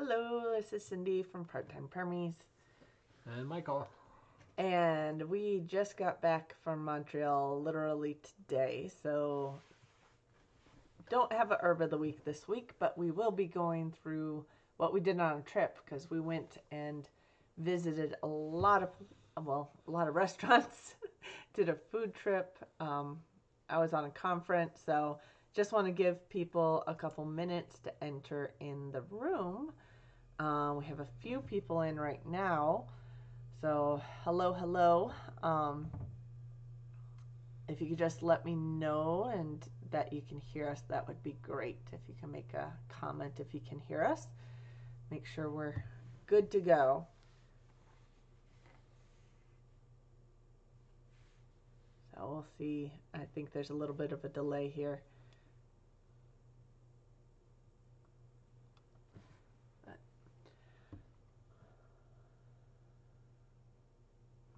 Hello, this is Cindy from Part-Time Permies. And Michael. And we just got back from Montreal literally today, so don't have a herb of the week this week, but we will be going through what we did on a trip because we went and visited a lot of restaurants, did a food trip. I was on a conference, so just want to give people a couple minutes to enter in the room. We have a few people in right now. So, hello. If you could just let me know and that you can hear us, that would be great. If you can make a comment if you can hear us, make sure we're good to go. So, we'll see. I think there's a little bit of a delay here.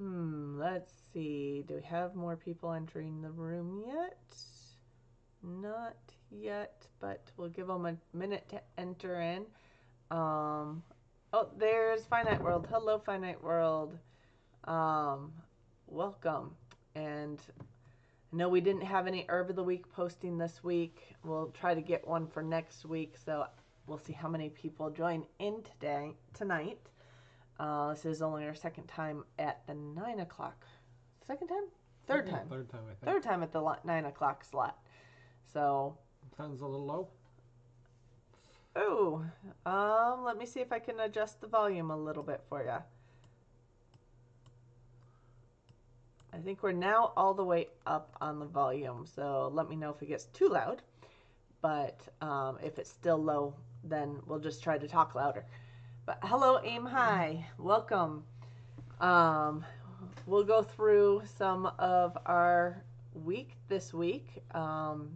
Let's see. Do we have more people entering the room yet? Not yet, but we'll give them a minute to enter in. Oh, there's Finite World. Hello, Finite World. Welcome. And I know we didn't have any Herb of the Week posting this week. We'll try to get one for next week, so we'll see how many people join in tonight. This is only our second time at the 9 o'clock. Second time? Third time. Third time, I think. Third time at the 9 o'clock slot. So. Sounds a little low. Let me see if I can adjust the volume a little bit for you. I think we're now all the way up on the volume, so let me know if it gets too loud. But if it's still low, then we'll just try to talk louder. But hello, Aim High. Welcome. We'll go through some of our week this week. And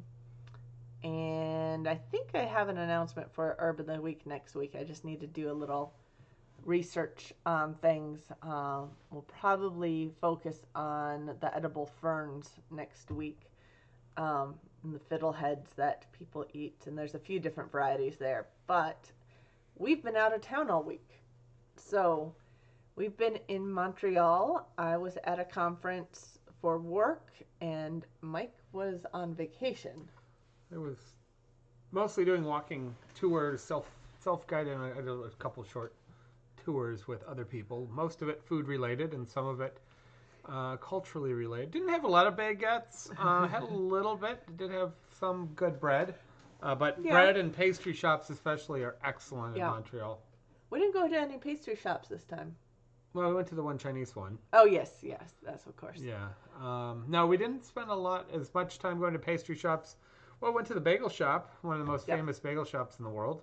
I think I have an announcement for Herb of the Week next week. I just need to do a little research on things. We'll probably focus on the edible ferns next week, and the fiddleheads that people eat. And there's a few different varieties there. But we've been out of town all week. So we've been in Montreal. I was at a conference for work, and Mike was on vacation. It was mostly doing walking tours, self-guided, and I did a couple short tours with other people. Most of it food-related, and some of it culturally related. Didn't have a lot of baguettes. Had a little bit. Did have some good bread. But bread and pastry shops especially are excellent in Montreal. We didn't go to any pastry shops this time. Well, we went to the one Chinese one. Oh, yes, that's of course. Yeah. No, we didn't spend as much time going to pastry shops. Well, went to the bagel shop, one of the most famous bagel shops in the world.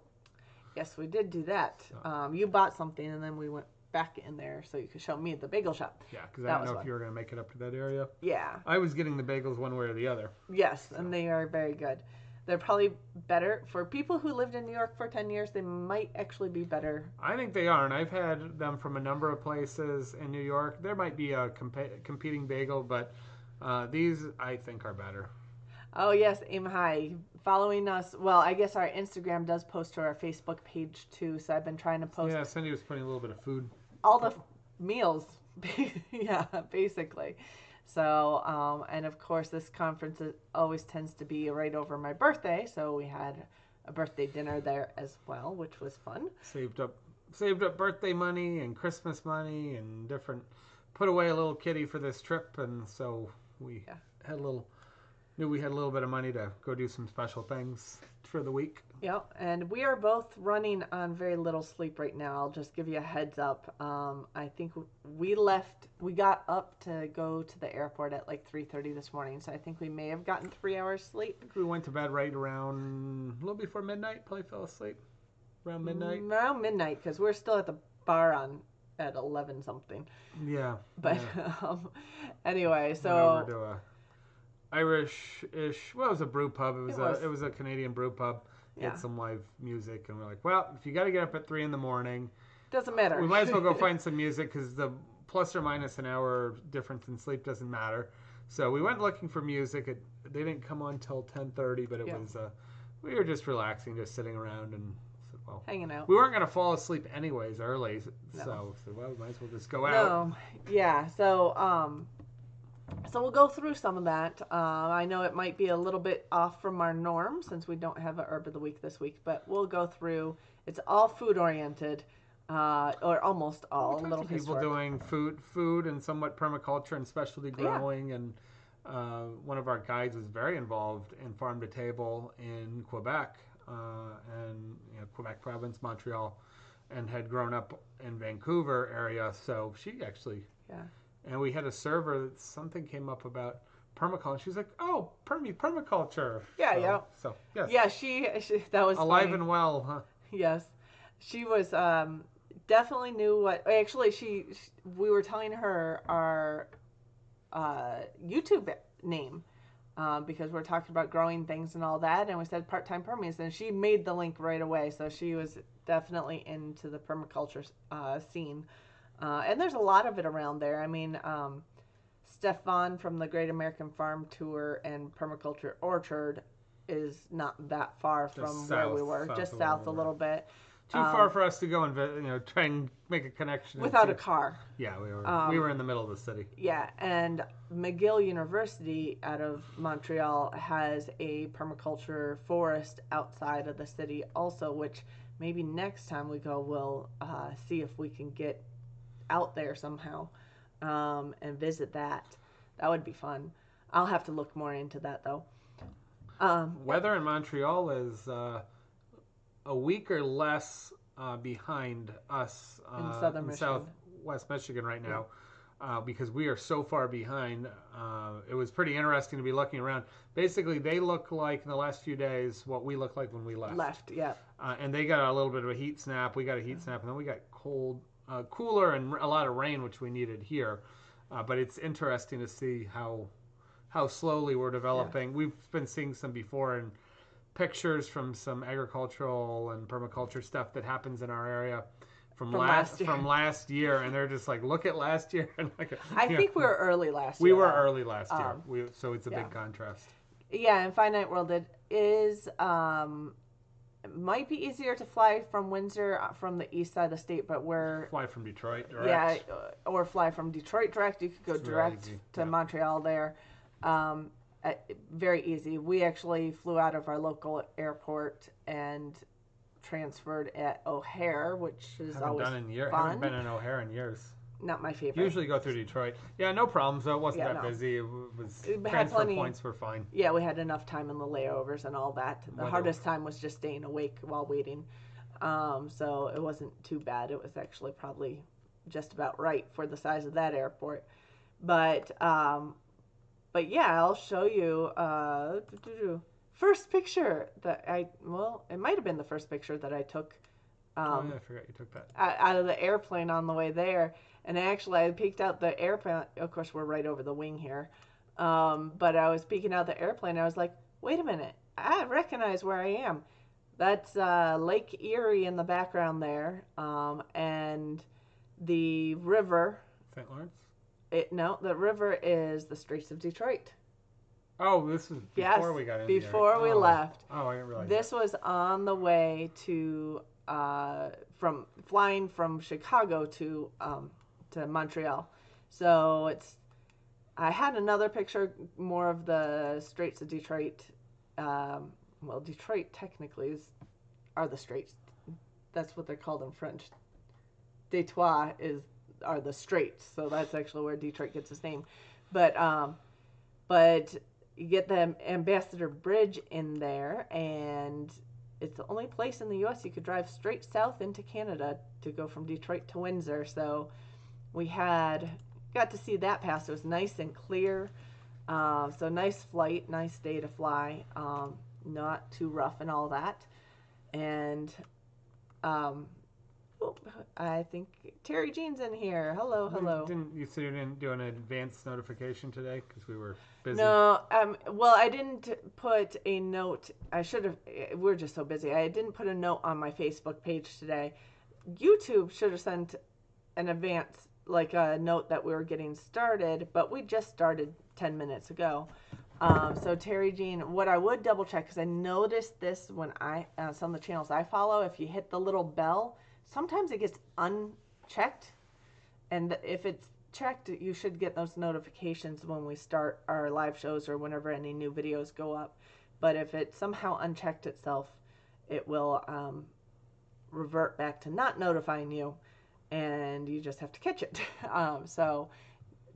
Yes, we did do that. So. You bought something, and then we went back in there so you could show me the bagel shop. Yeah, because I didn't know if you were going to make it up to that area. Yeah. I was getting the bagels one way or the other. Yes, so. And they are very good. They're probably better. For people who lived in New York for 10 years, they might actually be better. I think they are, and I've had them from a number of places in New York. There might be a competing bagel, but these, I think, are better. Oh, yes, Aim High. Following us, well, I guess our Instagram does post to our Facebook page, too, so I've been trying to post. Yeah, Cindy was putting a little bit of food. All the meals, yeah, basically. So, and of course, this conference always tends to be right over my birthday, so we had a birthday dinner there as well, which was fun. Saved up birthday money and Christmas money and put away a little kitty for this trip, and so we knew we had a little bit of money to go do some special things for the week. Yeah, and we are both running on very little sleep right now. I'll just give you a heads up. I think we got up to go to the airport at like 3:30 this morning, so I think we may have gotten 3 hours sleep. I think we went to bed right around a little before midnight, probably fell asleep around midnight. Around midnight, because we're still at the bar at 11 something. Yeah. But anyway, so... Went over to a Irish-ish, well, it was a brew pub. It was a Canadian brew pub. Had some live music, and we're like, well, if you got to get up at 3 a.m, doesn't matter. We might as well go find some music because the plus or minus an hour difference in sleep doesn't matter. So we went looking for music. They didn't come on till 10:30, but it was we were just relaxing, just sitting around and well, hanging out. we weren't going to fall asleep anyways early, No. so well, we might as well just go out. No, yeah. So we'll go through some of that. I know it might be a little bit off from our norm since we don't have a herb of the week this week, but we'll go through. It's all food oriented, or almost all. We A talked little to people historic. doing food, and somewhat permaculture and specialty Yeah. growing, and one of our guides was very involved in farm to table in Quebec, and Quebec province, Montreal, and had grown up in Vancouver area. So she actually, Yeah. and we had a server that something came up about permaculture. She's like, "Oh, permaculture." Yeah, so, yeah. So yes, Yeah, she that was alive funny. and well, huh? Yes, she was definitely knew what. Actually, we were telling her our YouTube name because we're talking about growing things and all that, and we said part-time Permies, and she made the link right away. So she was definitely into the permaculture scene, and there's a lot of it around there. I mean, Stefan from the Great American Farm Tour and Permaculture Orchard is not that far from where we were, just south a little bit. Too far for us to go and try and make a connection without a car. Yeah, we were in the middle of the city. Yeah, and McGill University out of Montreal has a permaculture forest outside of the city also, which maybe next time we go we'll see if we can get out there somehow and visit that. That would be fun. I'll have to look more into that though. Weather in Montreal is a week or less behind us in southern Michigan. Southwest Michigan right now, because we are so far behind. It was pretty interesting to be looking around. Basically, they look like in the last few days what we looked like when we left. Yeah. And they got a little bit of a heat snap. We got a heat snap, and then we got cold, cooler, and a lot of rain, which we needed here. But it's interesting to see how slowly we're developing. Yeah. We've been seeing some before and pictures from some agricultural and permaculture stuff that happens in our area from last year, and they're just like, look at last year. And like, I think we were early last year. We were early last year, so it's a big contrast. Yeah, and Finite World, it is it might be easier to fly from Windsor from the east side of the state, but we're fly from Detroit direct. Yeah, or fly from Detroit direct. You could go direct to Montreal there. Very easy. We actually flew out of our local airport and transferred at O'Hare, which is always fun. Haven't been in O'Hare in years. Not my favorite. Usually go through Detroit. Yeah, no problems. Though. It wasn't that busy. Transfer points were fine. Yeah, we had enough time in the layovers and all that. The hardest time was just staying awake while waiting. So it wasn't too bad. It was actually probably just about right for the size of that airport. But yeah, I'll show you first picture that it might have been the first picture that I took. I forgot you took that. Out of the airplane on the way there. And actually, I peeked out the airplane. Of course, we're right over the wing here. But I was peeking out the airplane. I was like, wait a minute. I recognize where I am. That's Lake Erie in the background there. And the river. St. Lawrence? No, the river is the streets of Detroit. Oh, this was before we got in before we left. Oh, I didn't realize this was on the way to flying from Chicago to Montreal. So I had another picture more of the Straits of Detroit. Detroit technically are the Straits. That's what they're called in French. Detroit are the Straits, so that's actually where Detroit gets its name. But you get the Ambassador Bridge in there, and it's the only place in the U.S. you could drive straight south into Canada to go from Detroit to Windsor. So we got to see that pass. It was nice and clear. So nice flight, nice day to fly. Not too rough and all that. And I think Terry Jean's in here. Hello. You said you didn't do an advance notification today because we were busy? No, I didn't put a note. I should have. We're just so busy. I didn't put a note on my Facebook page today. YouTube should have sent an advance, like a note that we were getting started, but we just started 10 minutes ago. So Terry Jean, what I would double check, because I noticed this when some of the channels I follow, if you hit the little bell, sometimes it gets unchecked, and if it's checked, you should get those notifications when we start our live shows or whenever any new videos go up. But if it somehow unchecked itself, it will revert back to not notifying you, and you just have to catch it.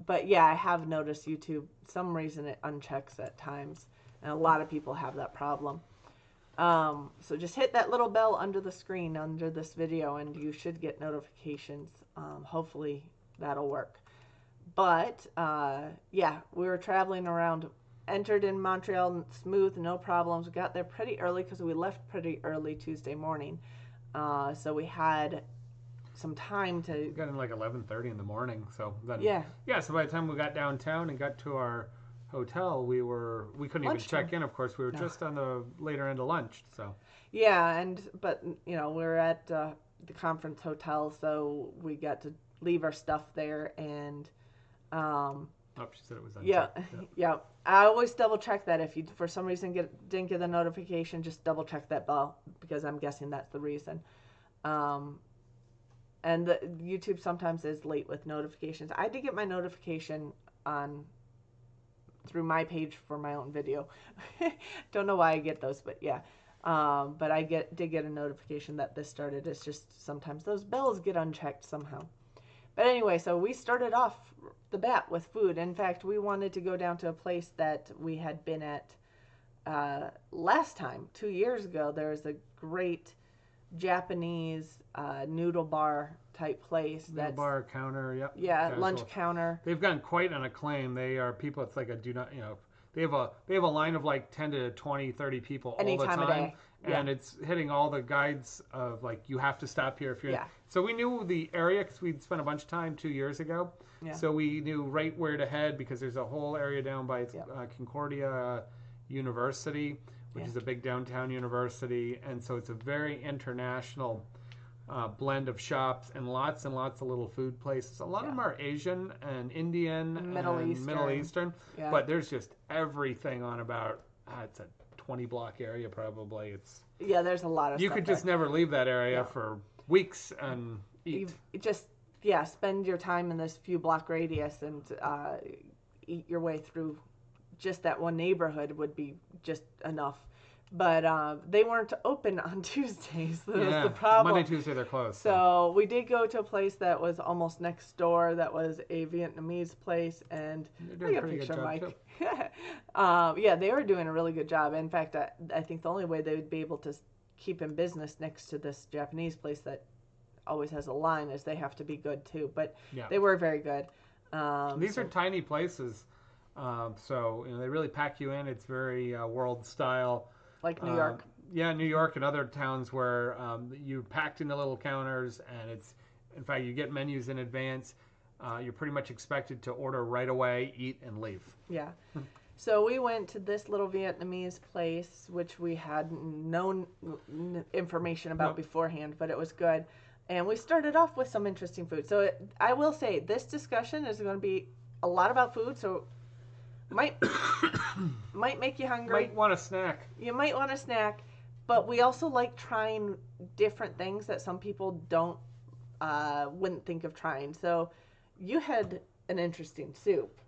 But yeah, I have noticed YouTube, some reason it unchecks at times, and a lot of people have that problem. So just hit that little bell under the screen under this video, and you should get notifications. Hopefully that'll work. But yeah, we were traveling around, entered in Montreal smooth, no problems. We got there pretty early because we left pretty early Tuesday morning. So we had some time to. We got in like 11:30 in the morning. So then, Yeah. Yeah. So by the time we got downtown and got to our hotel, we couldn't even check in. Of course, we were just on the later end of lunch. So. Yeah, but we were at the conference hotel, so we got to leave our stuff there, and Oh, she said it was yeah, unchecked. yeah. I always double check that if you for some reason didn't get the notification, just double check that bell, because I'm guessing that's the reason. And the YouTube sometimes is late with notifications. I did get my notification through my page for my own video. Don't know why I get those, but yeah. But I did get a notification that this started. It's just sometimes those bells get unchecked somehow. But anyway, so we started off the bat with food. In fact, we wanted to go down to a place that we had been at last time, 2 years ago. There was a great Japanese noodle bar type place. Noodle bar counter, yep. Yeah, lunch counter. They've gotten quite an acclaim. They are people. It's like a do not, they have a line of like 10 to 20, 30 people all the time. Of day. And it's hitting all the guides of like, you have to stop here if you're. Yeah. So we knew the area because we'd spent a bunch of time 2 years ago. Yeah. So we knew right where to head because there's a whole area down by Concordia University, which is a big downtown university. And so it's a very international blend of shops and lots of little food places. A lot of them are Asian and Indian Middle Eastern. Yeah. But there's just everything on about, it's a 20 block area probably. There's a lot of you stuff could just never leave that area for weeks and eat. Spend your time in this few block radius and eat your way through just that one neighborhood would be just enough. But they weren't open on Tuesdays. That was the problem. Monday, Tuesday, they're closed. So we did go to a place that was almost next door. That was a Vietnamese place, and I got a picture of Mike. They were doing a really good job. In fact, I think the only way they would be able to keep in business next to this Japanese place that always has a line is they have to be good too. But they were very good. These are tiny places, so they really pack you in. It's very world style. Like New York. New York and other towns where you're packed into little counters, and in fact, you get menus in advance. You're pretty much expected to order right away, eat, and leave. Yeah. So we went to this little Vietnamese place, which we had no information about beforehand, but it was good. And we started off with some interesting food. So I will say this discussion is going to be a lot about food, so might make you hungry. Might want a snack. You might want a snack, but we also like trying different things that some people wouldn't think of trying. So you had an interesting soup.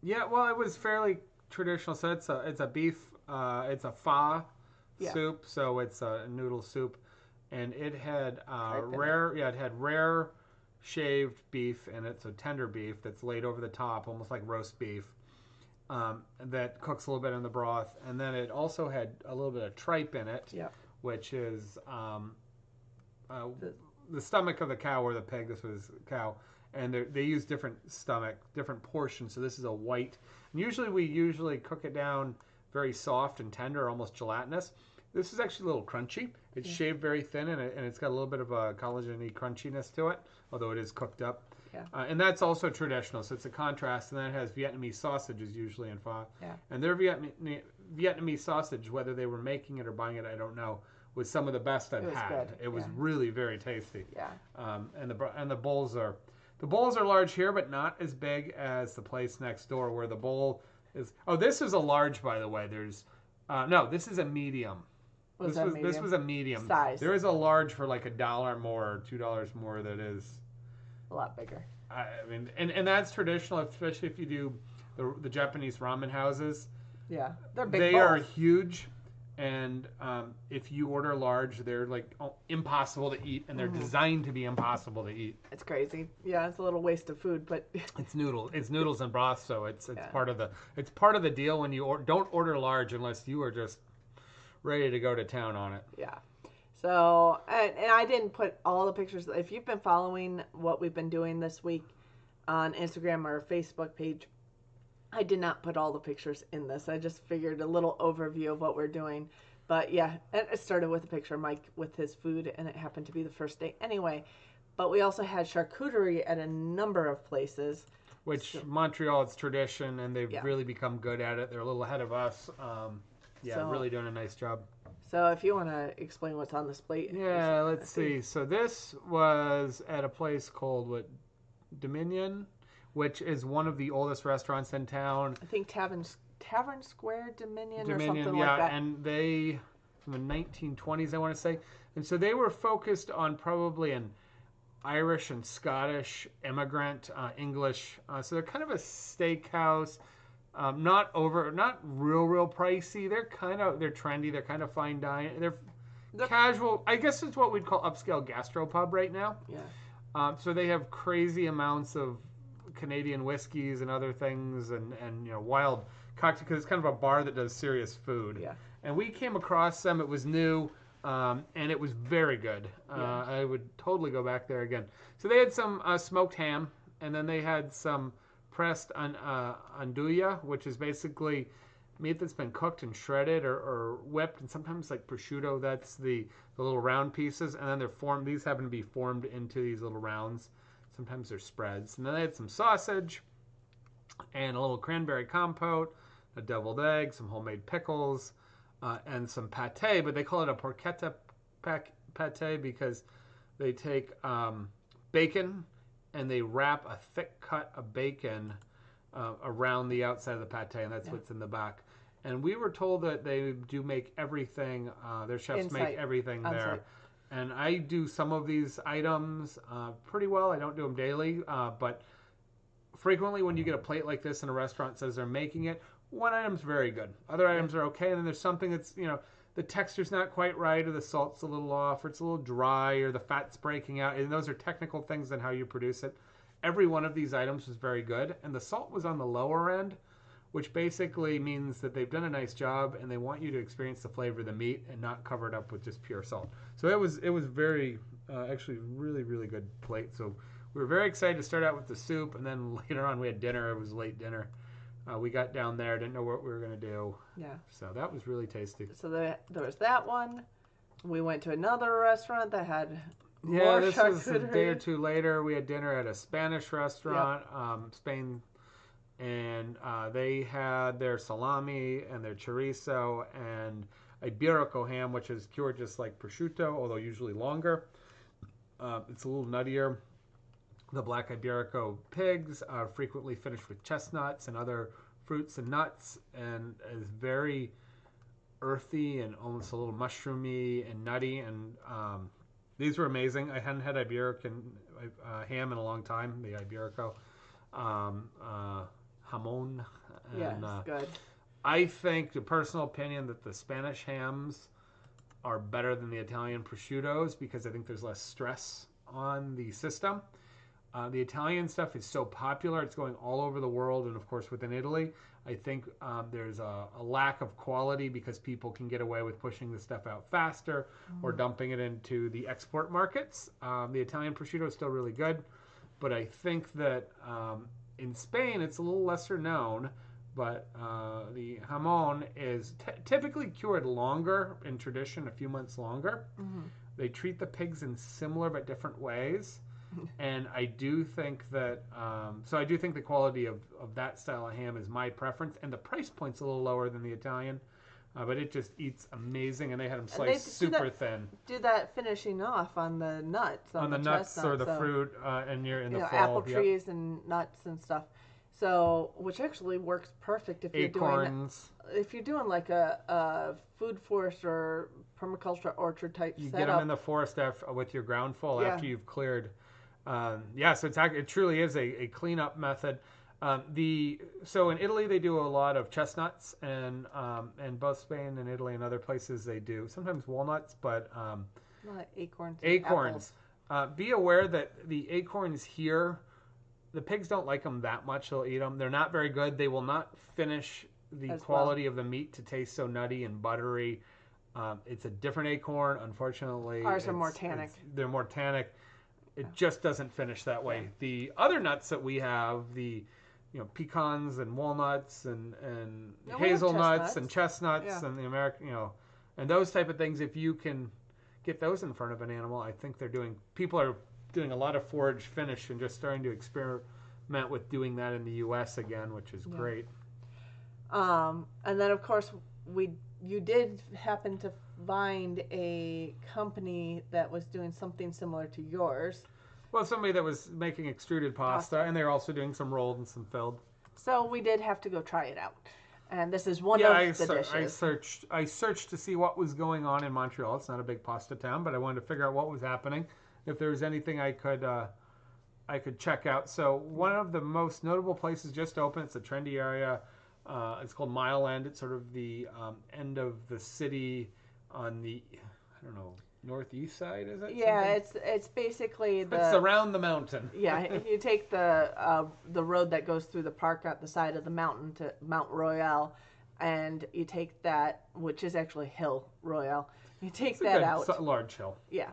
Yeah, well, it was fairly traditional. So it's a beef, it's a pho soup. So it's a noodle soup, and it had rare shaved beef in it. So tender beef that's laid over the top, almost like roast beef. That cooks a little bit in the broth, and then it also had a little bit of tripe in it, which is the stomach of the cow or the pig. This was cow, and they use different portions. So this is a white. And usually we cook it down very soft and tender, almost gelatinous. This is actually a little crunchy. It's shaved very thin, and it's got a little bit of a collagen-y crunchiness to it, although it is cooked up. Yeah. And that's also traditional, so it's a contrast. And then it has Vietnamese sausages usually in pho. Yeah. And their Vietnamese sausage, whether they were making it or buying it, I don't know, was some of the best I've had. Good. It was really very tasty. Yeah. And the bowls are large here, but not as big as the place next door, where the bowl This is a large, by the way. No, this is a medium. Was that This medium was a medium. size? There is a large for like $1 more or $2 more. That is A lot bigger. I mean, and that's traditional, especially if you do the Japanese ramen houses. Yeah, they're big. They bowls. are huge, and if you order large, they're like impossible to eat, and they're designed to be impossible to eat. It's crazy. Yeah, it's a little waste of food, but It's noodles and broth, so it's Yeah. part of the deal when you don't order large unless you are just ready to go to town on it. yeah. So, and I didn't put all the pictures. If you've been following what we've been doing this week on Instagram or Facebook page, I did not put all the pictures in this. I just figured a little overview of what we're doing. But yeah, it started with a picture of Mike with his food, and it happened to be the first day anyway. But we also had charcuterie at a number of places. Which Montreal, it's tradition, and they've Yeah. really become good at it. They're a little ahead of us. So- really doing a nice job. So if you want to explain what's on this plate. Yeah, let's see. So this was at a place called Dominion, which is one of the oldest restaurants in town. I think Tavern Square Dominion or Dominion, something yeah, like that. and they from the 1920s, I want to say, and so they were focused on probably an Irish and Scottish immigrant, English. So they're kind of a steakhouse. Not real pricey. They're trendy. They're kind of fine dining. They're casual. I guess it's what we'd call upscale gastropub right now. Yeah. So they have crazy amounts of Canadian whiskeys and other things, and wild cocktails, because it's kind of a bar that does serious food. Yeah. And we came across them. It was new, and it was very good. Yeah. I would totally go back there again. So they had some smoked ham, and then they had some pressed andouille, which is basically meat that's been cooked and shredded or whipped, and sometimes like prosciutto. That's the little round pieces, and then they're formed. These happen to be formed into these little rounds. Sometimes they're spreads. And then they had some sausage and a little cranberry compote, a deviled egg, some homemade pickles, and some pate. But they call it a porchetta pate because they take bacon and they wrap a thick cut of bacon around the outside of the pate, and that's what's in the back. And we were told that they do make everything, their chefs make everything there. On-site. And I do some of these items pretty well. I don't do them daily, but frequently when you get a plate like this in a restaurant that says they're making it, one item's very good. Other items are okay, and then there's something that's, the texture's not quite right, or the salt's a little off, or it's a little dry, or the fat's breaking out. And those are technical things in how you produce it. Every one of these items was very good, and the salt was on the lower end, which basically means that they've done a nice job and they want you to experience the flavor of the meat and not cover it up with just pure salt. So it was very, actually really, really good plate. So we were very excited to start out with the soup, and then later on we had dinner. It was late dinner. We got down there, didn't know what we were going to do. Yeah. So that was really tasty. So there was that one. We went to another restaurant that had Yeah, more this was a charcuterie. day or two later. We had dinner at a Spanish restaurant, Spain, and they had their salami and their chorizo and Iberico ham, which is cured just like prosciutto, although usually longer. It's a little nuttier. The black Iberico pigs are frequently finished with chestnuts and other fruits and nuts, and is very earthy and almost a little mushroomy and nutty. And these were amazing. I hadn't had Iberican ham in a long time, the Iberico. Jamon. Yeah, And, it's good. I think, the personal opinion, that the Spanish hams are better than the Italian prosciuttos because I think there's less stress on the system. The Italian stuff is so popular. It's going all over the world, and of course within Italy. I think there's a lack of quality because people can get away with pushing the stuff out faster or dumping it into the export markets. The Italian prosciutto is still really good, but I think that in Spain it's a little lesser known, but the jamon is typically cured longer in tradition, a few months longer. They treat the pigs in similar but different ways. And I do think that, I do think the quality of that style of ham is my preference, and the price point's a little lower than the Italian, but it just eats amazing, and they had them sliced super thin. Do that finishing off on the nuts. On the nuts or the fruit, and you're in the fall. Apple trees and nuts and stuff. So, which actually works perfect Acorns. if you're doing like a food forest or permaculture orchard type You get them in setup. the forest with your ground full Yeah, after you've cleared. Yeah, so it truly is a cleanup method. The so in Italy they do a lot of chestnuts, and both Spain and Italy and other places they do sometimes walnuts, but like acorns and apples acorns. Be aware that the acorns here, the pigs don't like them that much. They'll eat them. They're not very good. They will not finish the as well. quality of the meat to taste so nutty and buttery. It's a different acorn. Unfortunately, Ours are more tannic. they're more tannic. It just doesn't finish that way. Yeah. The other nuts that we have, the pecans and walnuts and No, hazelnuts and chestnuts Yeah. and the American and those type of things. If you can get those in front of an animal, I think people are doing a lot of forage finish and just starting to experiment with doing that in the U.S. again, which is great. And then of course you did happen to find a company that was doing something similar to yours. Well, somebody that was making extruded pasta, and they were also doing some rolled and some filled. So we did have to go try it out. And this is one Yeah, of the dishes. I searched to see what was going on in Montreal. It's not a big pasta town, but I wanted to figure out what was happening, if there was anything I could check out. So one of the most notable places just opened. It's a trendy area. It's called Mile End. It's sort of the end of the city on the, I don't know, northeast side. Is it? Yeah, it's basically It's around the mountain. Yeah, if you take the road that goes through the park at the side of the mountain to Mount Royal, and you take that, which is actually Hill Royal, you take that out. It's a large hill. Yeah,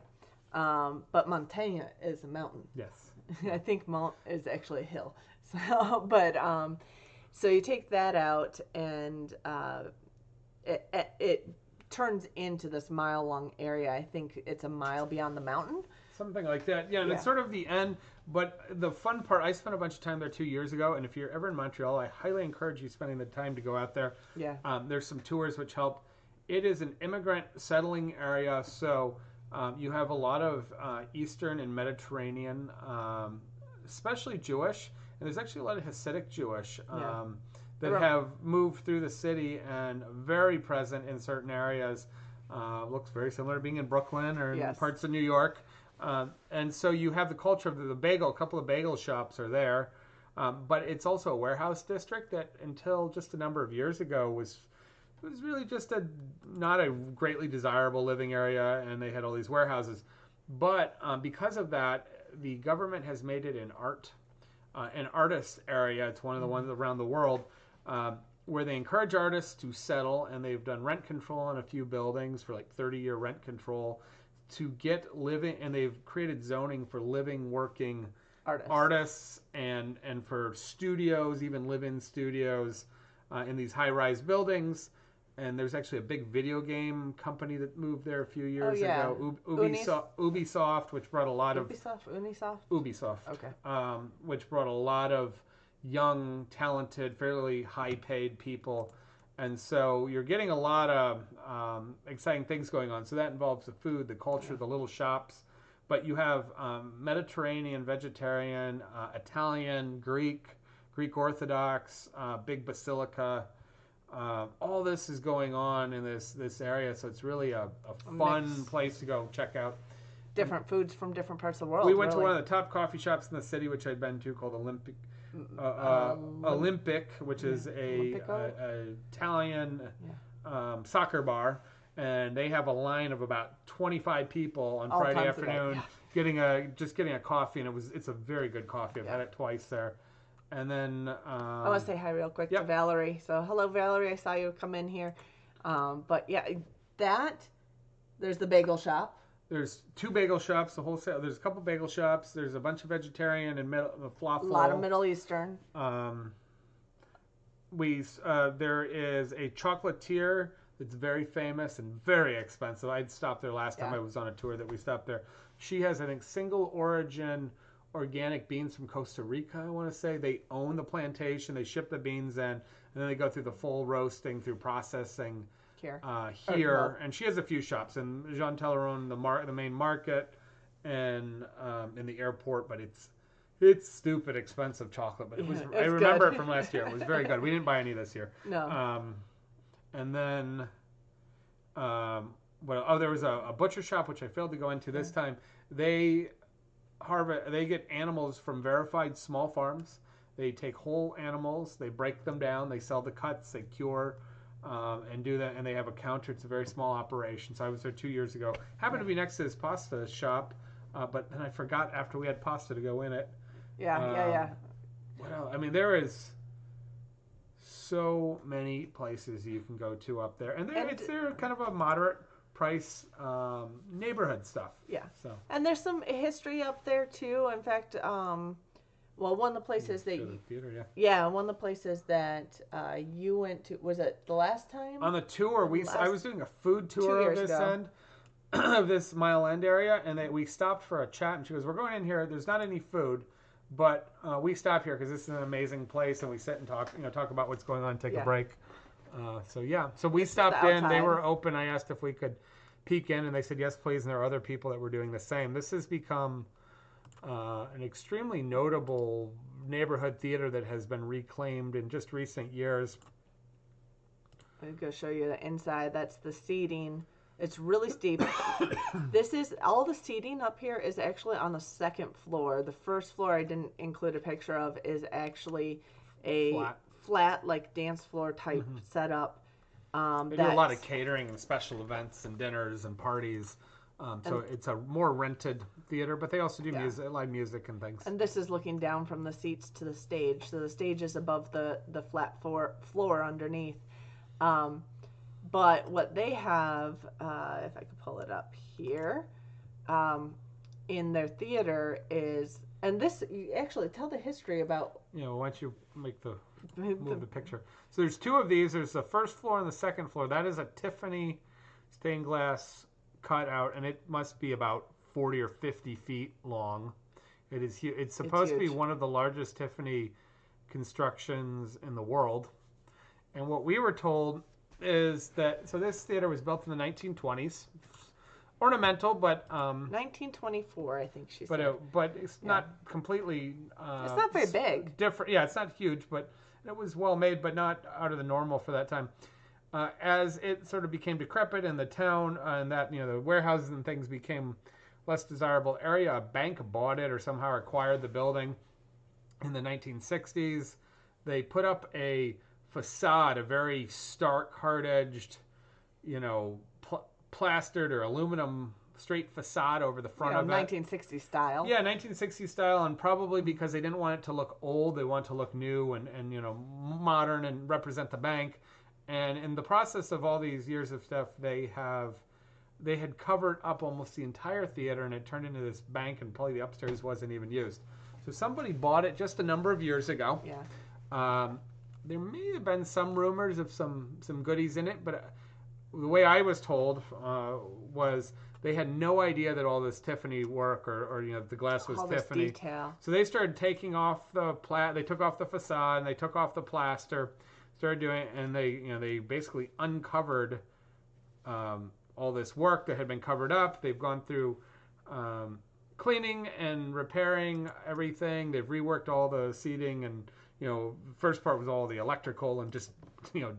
but Montaigne is a mountain. Yes. I think Mount is actually a hill. So, but so you take that out, and it turns into this mile-long area. I think it's a mile beyond the mountain. Something like that. Yeah, and it's sort of the end. But the fun part, I spent a bunch of time there 2 years ago, and if you're ever in Montreal, I highly encourage you spending the time to go out there. Yeah. There's some tours which help. It is an immigrant settling area, so you have a lot of Eastern and Mediterranean, especially Jewish, and there's actually a lot of Hasidic Jewish that have moved through the city and very present in certain areas. Looks very similar to being in Brooklyn or in parts of New York. And so you have the culture of the bagel. A couple of bagel shops are there, but it's also a warehouse district that until just a number of years ago was really just not a greatly desirable living area, and they had all these warehouses. But because of that, the government has made it an artist area. It's one of the ones around the world where they encourage artists to settle, and they've done rent control on a few buildings for like 30-year rent control to get living, and they've created zoning for living, working artists and for studios, even live-in studios in these high-rise buildings. And there's actually a big video game company that moved there a few years ago, Ubisoft, which brought a lot of Ubisoft, okay, which brought a lot of young, talented, fairly high-paid people. And so you're getting a lot of exciting things going on. So that involves the food, the culture, the little shops. But you have Mediterranean, vegetarian, Italian, Greek Orthodox, big basilica. All this is going on in this area. So it's really a fun place to go check out. Different foods from different parts of the world. We went to one of the top coffee shops in the city, which I'd been to, called Olympic, which is a Italian soccer bar, and they have a line of about 25 people on Friday afternoon getting a coffee, and it's a very good coffee. I've had it twice there. And then I want to say hi real quick to Valerie. So hello, Valerie. I saw you come in here. But yeah, there's the bagel shop. There's 2 bagel shops, the wholesale. There's a couple bagel shops. There's a bunch of vegetarian and falafel. A lot of Middle Eastern. There is a chocolatier that's very famous and very expensive. I'd stopped there last time I was on a tour that we stopped there. She has, I think, single origin organic beans from Costa Rica, I want to say. They own the plantation. They ship the beans in, and then they go through the full roasting, through processing here. And she has a few shops in Jean Talleyrand, the main market, and in the airport. But it's It's stupid expensive chocolate, but it was. Yeah, I it's remember good. it from last year. It was very good. We didn't buy any this year. No. And then, well, oh, there was a butcher shop which I failed to go into this time. They they get animals from verified small farms. They take whole animals, they break them down, they sell the cuts, they cure, and do that. And they have a counter. It's a very small operation. So I was there 2 years ago. Happened to be next to this pasta shop, but then I forgot after we had pasta to go in it. Yeah. What else? I mean, there is so many places you can go to up there, and they're kind of a moderate price neighborhood stuff. Yeah. So And there's some history up there too. In fact, well, one of the places that the theater, yeah. yeah, one of the places that you went to, was it the last time? On the tour, I was doing a food tour of this end of this Mile End area, and we stopped for a chat. And she goes, "We're going in here. There's not any food, but we stop here because this is an amazing place, and we sit and talk about what's going on, take a break." So we stopped in. They were open. I asked if we could peek in, and they said yes, please. And there are other people that were doing the same. This has become an extremely notable neighborhood theater that has been reclaimed in just recent years. I'm going to show you the inside. That's the seating. It's really steep. This is all the seating up here is actually on the second floor. The first floor I didn't include a picture of is actually a flat like dance floor type setup. They do a lot of catering and special events and dinners and parties. So it's a more rented theater, but they also do live music and things. And this is looking down from the seats to the stage. So the stage is above the flat floor underneath. But what they have, if I could pull it up here, in their theater is, and this, you actually tell the history about. Why don't you move the picture. So there's two of these. There's the first floor and the second floor. That is a Tiffany stained glass cutout, and it must be about 40 or 50 feet long. It is huge. It's supposed to be one of the largest Tiffany constructions in the world. And what we were told is that, so this theater was built in the 1920s. Ornamental, but 1924, I think she said. But it's not completely. It's not very big. Different, yeah. It's not huge, but it was well made, but not out of the normal for that time. As it sort of became decrepit in the town, and that the warehouses and things became less desirable area, a bank bought it or somehow acquired the building in the 1960s. They put up a facade, a very stark, hard-edged, plastered or aluminum straight facade over the front of it. 1960s style. Yeah, 1960s style, and probably because they didn't want it to look old, they wanted to look new and modern and represent the bank. And in the process of all these years of stuff, they had covered up almost the entire theater, and it turned into this bank, and probably the upstairs wasn't even used. So somebody bought it just a number of years ago. Yeah. There may have been some rumors of some goodies in it, but the way I was told was they had no idea that all this Tiffany work or the glass was all Tiffany. This detail. So they started taking off they took off the facade and they took off the plaster, started doing it, and they basically uncovered all this work that had been covered up. They've gone through cleaning and repairing everything. They've reworked all the seating and first part was all the electrical and just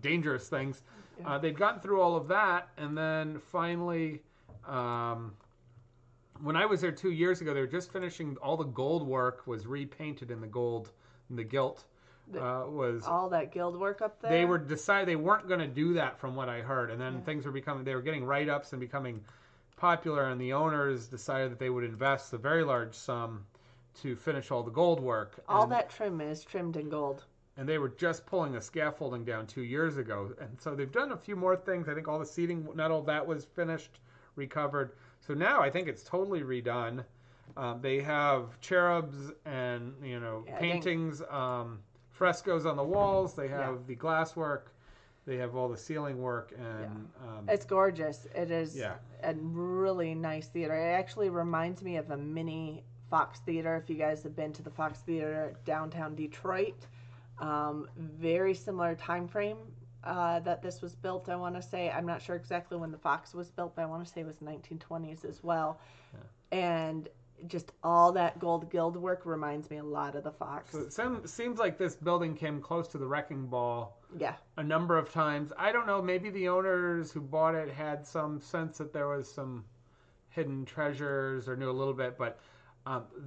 dangerous things. Yeah. They'd gotten through all of that, and then finally, when I was there 2 years ago, they were just finishing all the gold work was repainted in the gold, and the gilt was all that gilt work up there. They weren't going to do that, from what I heard, and then things were they were getting write-ups and becoming popular, and the owners decided that they would invest a very large sum to finish all the gold work. All that trim is trimmed in gold. And they were just pulling the scaffolding down 2 years ago. And so they've done a few more things. I think all the seating, not all that was finished, recovered. So now I think it's totally redone. They have cherubs and, paintings, frescoes on the walls. They have the glass work. They have all the ceiling work. And it's gorgeous. It is a really nice theater. It actually reminds me of a mini Fox Theater, if you guys have been to the Fox Theater downtown Detroit. Very similar time frame that this was built, I want to say. I'm not sure exactly when the Fox was built, but I want to say it was 1920s as well. Yeah. And just all that gold gild work reminds me a lot of the Fox. So it seems like this building came close to the wrecking ball Yeah. a number of times. I don't know, maybe the owners who bought it had some sense that there was some hidden treasures or knew a little bit, but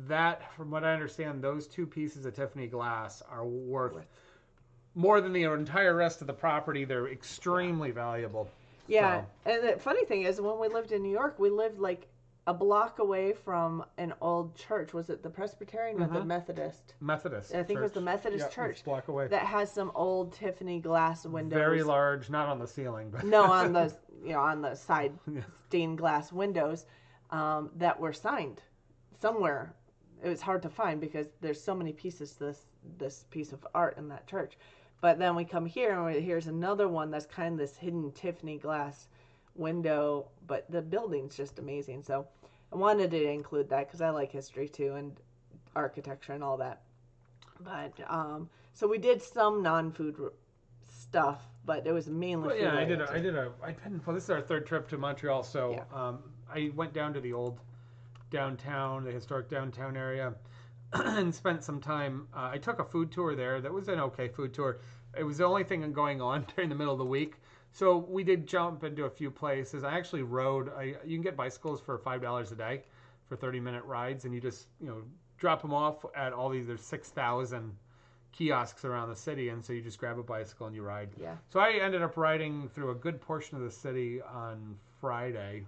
that, from what I understand, those two pieces of Tiffany glass are worth more than the entire rest of the property. They're extremely valuable. Yeah, So, and the funny thing is, when we lived in New York, we lived like a block away from an old church. Was it the Presbyterian or the Methodist? Methodist. I think it was the church. Methodist Yeah, it's church a block away. that has some old Tiffany glass windows. Very large, not on the ceiling, but No, on the on the side Yeah. stained glass windows that were signed somewhere. It was hard to find because there's so many pieces to this piece of art in that church. But then we come here and here's another one that's kind of this hidden Tiffany glass window, but the building's just amazing. So I wanted to include that because I like history too and architecture and all that. But so we did some non-food stuff, but it was mainly Well, food. yeah, well, this is our third trip to Montreal, so Yeah. I went down to the old downtown, the historic downtown area, and spent some time. I took a food tour there. That was an okay food tour. It was the only thing going on during the middle of the week. So we did jump into a few places. I actually rode. You can get bicycles for $5 a day for 30-minute rides, and you just drop them off at all these. There's 6,000 kiosks around the city, and so you just grab a bicycle and you ride. Yeah. So I ended up riding through a good portion of the city on Friday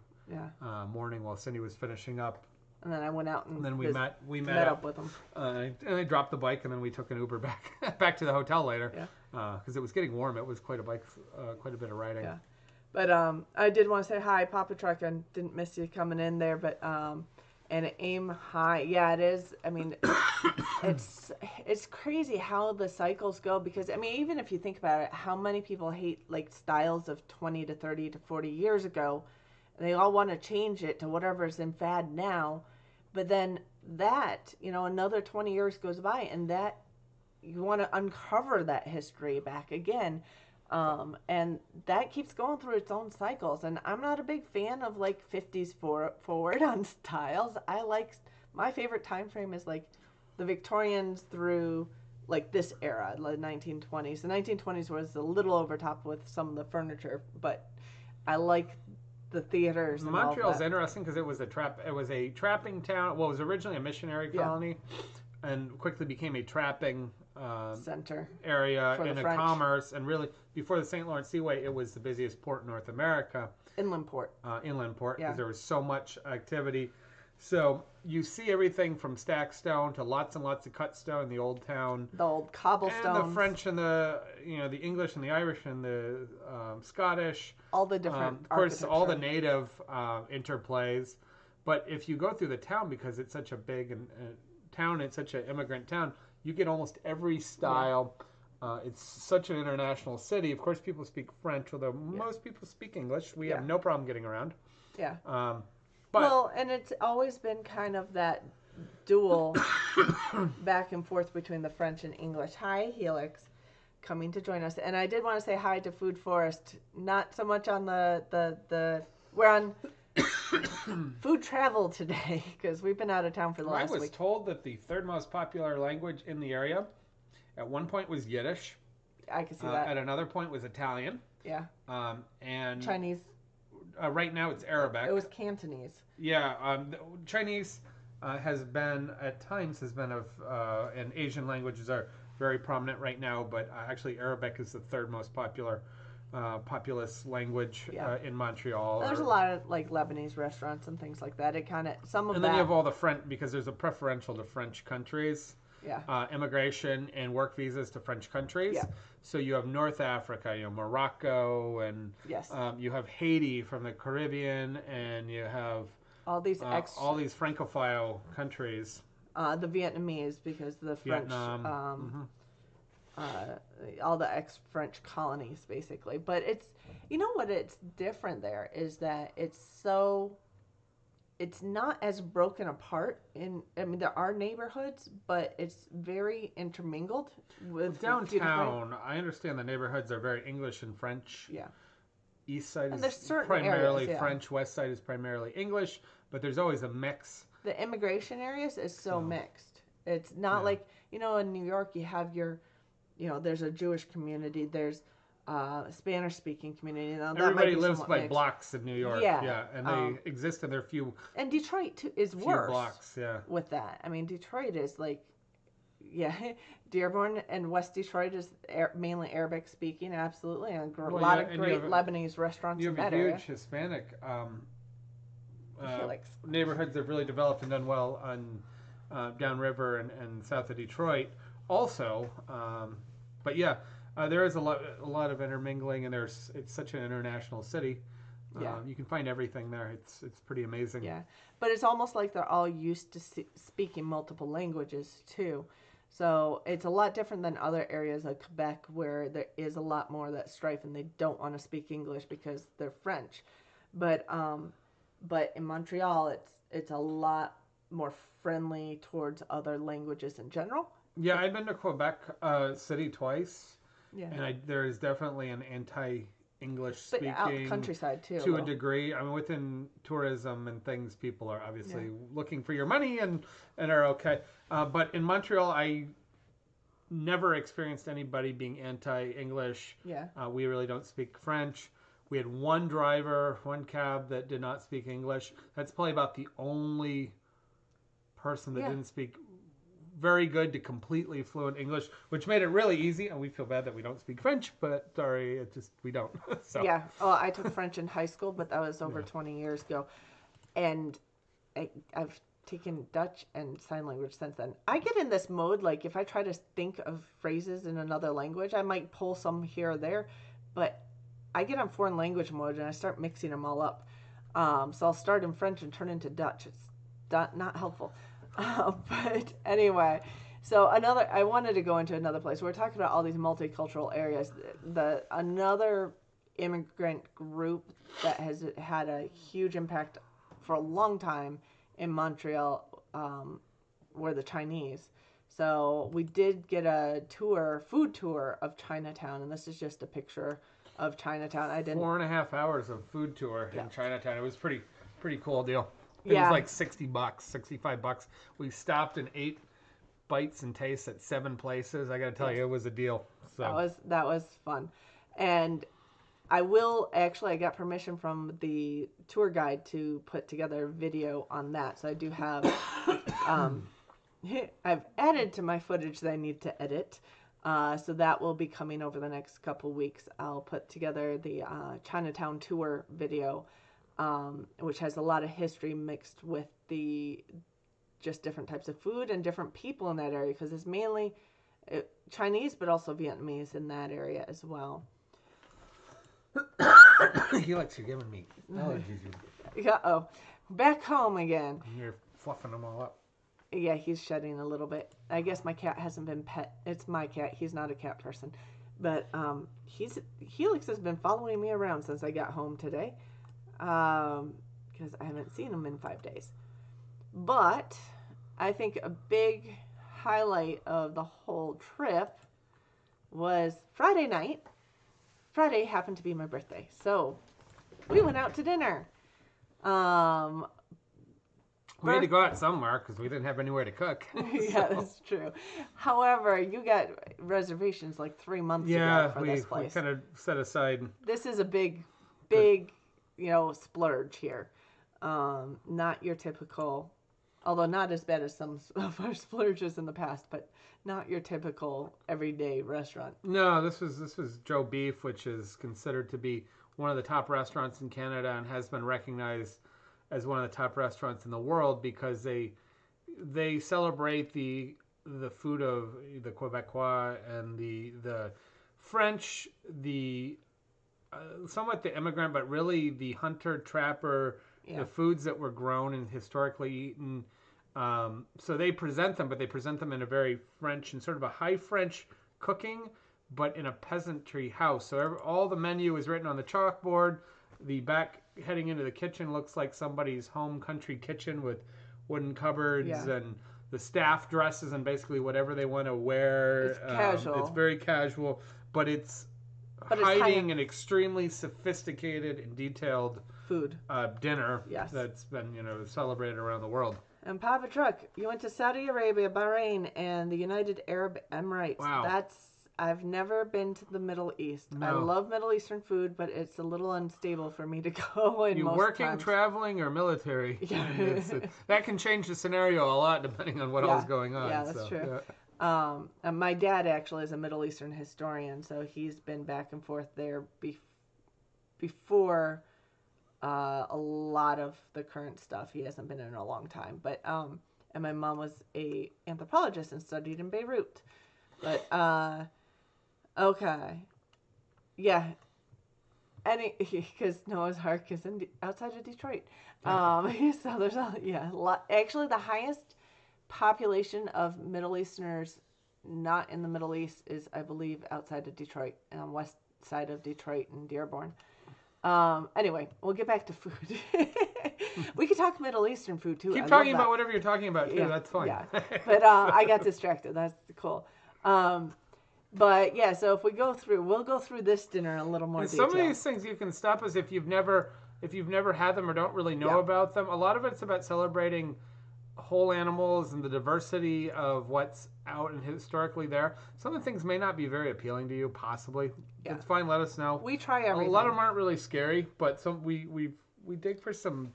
morning while Cindy was finishing up. And then I went out and then we met up with them. And I dropped the bike, and then we took an Uber back to the hotel later. Because it was getting warm. It was quite a bit of riding. Yeah. But I did want to say hi, Papa Truck. I didn't miss you coming in there, but and aim high. Yeah, it is. I mean, it's crazy how the cycles go because I mean, even if you think about it, how many people hate like styles of 20 to 30 to 40 years ago, and they all want to change it to whatever's in fad now. But then that, another 20 years goes by and that you want to uncover that history back again. And that keeps going through its own cycles. And I'm not a big fan of like 50s forward on styles. My favorite time frame is like the Victorians through like this era, the 1920s. The 1920s was a little over top with some of the furniture, but I like the theaters. And Montreal's interesting because it was a trapping town. Well, it was originally a missionary colony, and quickly became a trapping center area in a French. commerce. And really, before the St. Lawrence Seaway, it was the busiest port in North America. Inland port, because there was so much activity. So you see everything from stacked stone to lots and lots of cut stone in the old town. the old cobblestones, And the French and the English and the Irish and the Scottish. all the different of course, all the native interplays. But if you go through the town, because it's such a big town, it's such an immigrant town, you get almost every style. It's such an international city. Of course, people speak French, although most people speak English. We have no problem getting around. Yeah. But and it's always been kind of that dual back and forth between the French and English. Hi, Helix, coming to join us. And I did want to say hi to Food Forest. Not so much on we're on food travel today because we've been out of town for the last week. I was told that the third most popular language in the area at one point was Yiddish. I can see that. At another point was Italian. Yeah. And Chinese. Right now it's Arabic. It was Cantonese. Yeah. Chinese has been and Asian languages are very prominent right now, but actually Arabic is the third most popular populous language in Montreal. There's a lot of like Lebanese restaurants and things like that. It kind of and then you have all the French because there's a preferential to French countries. Yeah. Immigration and work visas to French countries. Yeah. So you have North Africa, Morocco, and you have Haiti from the Caribbean, and you have all these Francophile countries. The Vietnamese, because the French, Vietnam. all the ex-French colonies, basically. But it's, it's different there is that it's not as broken apart. There are neighborhoods, but it's very intermingled with downtown. I understand the neighborhoods are very English and French. Yeah. East side and is primarily areas, French. West side is primarily English, but there's always a mix. the immigration areas is so So mixed. It's not yeah, like, in New York you have your, there's a Jewish community, there's Spanish speaking community. Now that might everybody be lives somewhat by mixed. blocks in New York. Yeah. Yeah, and they exist in their And Detroit too is few worse blocks. Yeah. with that. I mean, Detroit is like, yeah, Dearborn and West Detroit is mainly Arabic speaking, absolutely, and a Well, lot yeah, of and great Lebanese restaurants you in have a that huge area. Hispanic Helix. neighborhoods that have really developed and done well on downriver and south of Detroit. Also, but yeah, there is a lot of intermingling, and it's such an international city. Yeah. You can find everything there. It's pretty amazing. Yeah, but it's almost like they're all used to speaking multiple languages too. So it's a lot different than other areas like Quebec where there is a lot more of that strife and they don't want to speak English because they're French. But in Montreal it's a lot more friendly towards other languages in general. Yeah, I've been to Quebec City twice, Yeah. and there is definitely an anti-English But out speaking countryside too. to a degree. I mean, within tourism and things, people are obviously looking for your money and are okay. But in Montreal, I never experienced anybody being anti-English. Yeah. We really don't speak French. We had one cab that did not speak English. That's probably about the only person that didn't speak very good to completely fluent English, which made it really easy. And we feel bad that we don't speak French, but sorry, we don't. So. Yeah. Well, I took French in high school, but that was over 20 years ago. And I've taken Dutch and sign language since then. I get in this mode, like if I try to think of phrases in another language, I might pull some here or there, but I get on foreign language mode and I start mixing them all up. So I'll start in French and turn into Dutch. It's not helpful. But anyway, so I wanted to go into another place. We're talking about all these multicultural areas. Another immigrant group that has had a huge impact for a long time in Montreal were the Chinese. So we did get a food tour of Chinatown, and this is just a picture of Chinatown. 4.5 hours of food tour in Chinatown. It was pretty cool deal. It was like $60, $65. We stopped and ate bites and tastes at 7 places. I got to tell you, it was a deal. So that was fun, and I got permission from the tour guide to put together a video on that. So I do have, I've added to my footage that I need to edit. So that will be coming over the next couple weeks. I'll put together the Chinatown tour video, which has a lot of history mixed with just different types of food and different people in that area, because it's mainly Chinese, but also Vietnamese in that area as well. He likes you giving me allergies. Back home again. You're fluffing them all up. Yeah, he's shedding a little bit. I guess my cat hasn't been pet. It's my cat. He's not a cat person. But Helix has been following me around since I got home today. Because I haven't seen him in 5 days. But I think a big highlight of the whole trip was Friday night. Friday happened to be my birthday. So we went out to dinner. We had to go out somewhere because we didn't have anywhere to cook. Yeah, that's true. However, you got reservations like 3 months ago for this place. We kind of set aside. This is a big, splurge here. Not your typical, although not as bad as some of our splurges in the past, but not your typical everyday restaurant. No, this was Joe Beef, which is considered to be one of the top restaurants in Canada and has been recognized as one of the top restaurants in the world because they celebrate the food of the Quebecois and the French, the somewhat the immigrant, but really the hunter trapper, the foods that were grown and historically eaten. So they present them, but they present them in a very French and sort of a high French cooking, but in a peasantry house. So all the menu is written on the chalkboard. The back heading into the kitchen looks like somebody's home country kitchen with wooden cupboards and the staff dresses and basically whatever they want to wear. It's casual. It's very casual, but it's hiding an extremely sophisticated and detailed food dinner yes. that's been celebrated around the world. And Papa Truck, you went to Saudi Arabia, Bahrain, and the United Arab Emirates. Wow. I've never been to the Middle East. I No. love Middle Eastern food, but it's a little unstable for me to go in You most working, times. traveling, or military? Yeah. That can change the scenario a lot depending on what all is Yeah. going on. Yeah, that's true. And my dad actually is a Middle Eastern historian, so he's been back and forth there before a lot of the current stuff. He hasn't been in a long time, but and my mom was a anthropologist and studied in Beirut. But okay, yeah, because Noah's Ark is outside of Detroit. So there's a lot. Actually, the highest population of Middle Easterners not in the Middle East is, I believe, outside of Detroit, west side of Detroit and Dearborn. Anyway, we'll get back to food. We could talk Middle Eastern food too. Keep talking about whatever you're talking about too. Yeah, That's fine. Yeah, but I got distracted. That's cool. But yeah, so if we'll go through this dinner in a little more and detail. some of these things you can stop us if you've never had them or don't really know about them. A lot of it's about celebrating whole animals and the diversity of what's out and historically there. Some of the things may not be very appealing to you, possibly. Yeah. It's fine. Let us know. We try everything. A lot of them aren't really scary, but some we dig for some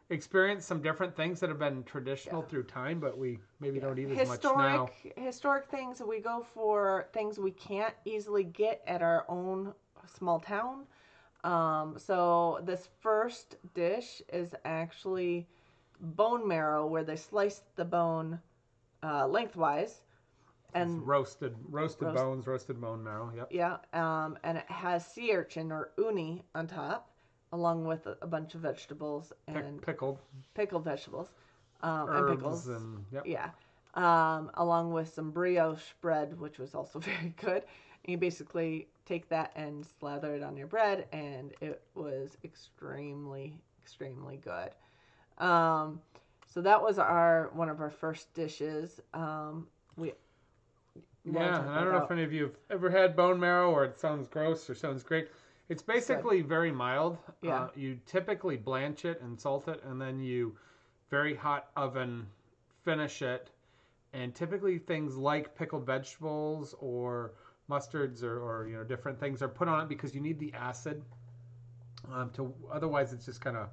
experience, some different things that have been traditional through time, but we maybe don't eat as much now. Historic things. We go for things we can't easily get at our own small town. So this first dish is actually bone marrow, where they slice the bone lengthwise, and roasted bones, roasted bone marrow. Yep. Yeah. And it has sea urchin or uni on top, along with a bunch of vegetables and pickled vegetables, herbs and pickles. And yep. Yeah. Along with some brioche bread, which was also very good. And you basically take that and slather it on your bread, and it was extremely, extremely good. So that was one of our first dishes. And I don't know if any of you have ever had bone marrow, or it sounds gross or sounds great. It's basically very mild. Yeah. You typically blanch it and salt it, and then you very hot oven finish it. And typically things like pickled vegetables or mustards or different things are put on it because you need the acid. Otherwise it's just kind of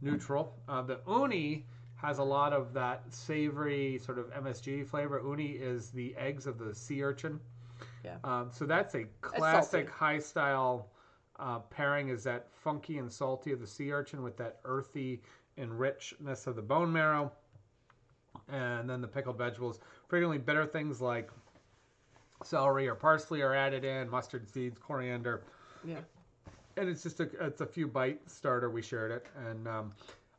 neutral. The uni has a lot of that savory sort of MSG flavor. Uni is the eggs of the sea urchin. Yeah. So that's a classic high style pairing, is that funky and salty of the sea urchin with that earthy and richness of the bone marrow. And then the pickled vegetables. Frequently bitter things like celery or parsley are added in, mustard seeds, coriander. Yeah. And it's just a few bite starter. We shared it. And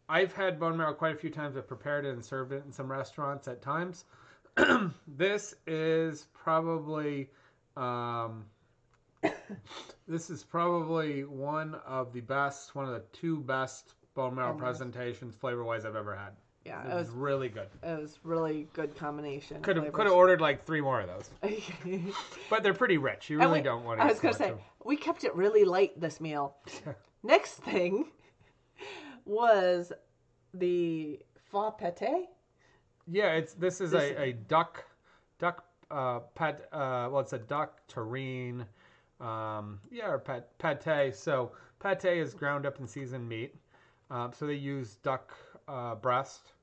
I've had bone marrow quite a few times. I've prepared it and served it in some restaurants at times. This is probably one of the two best bone marrow presentations flavor-wise I've ever had. Yeah, it was really good. It was really good combination. Could have ordered like 3 more of those. But they're pretty rich. You really don't want to. I was going to say, we kept it really light this meal. Next thing was the foie pate. Yeah, this is a duck pate. Well, it's a duck terrine. Or pate. So pate is ground up and seasoned meat. So they use duck breast,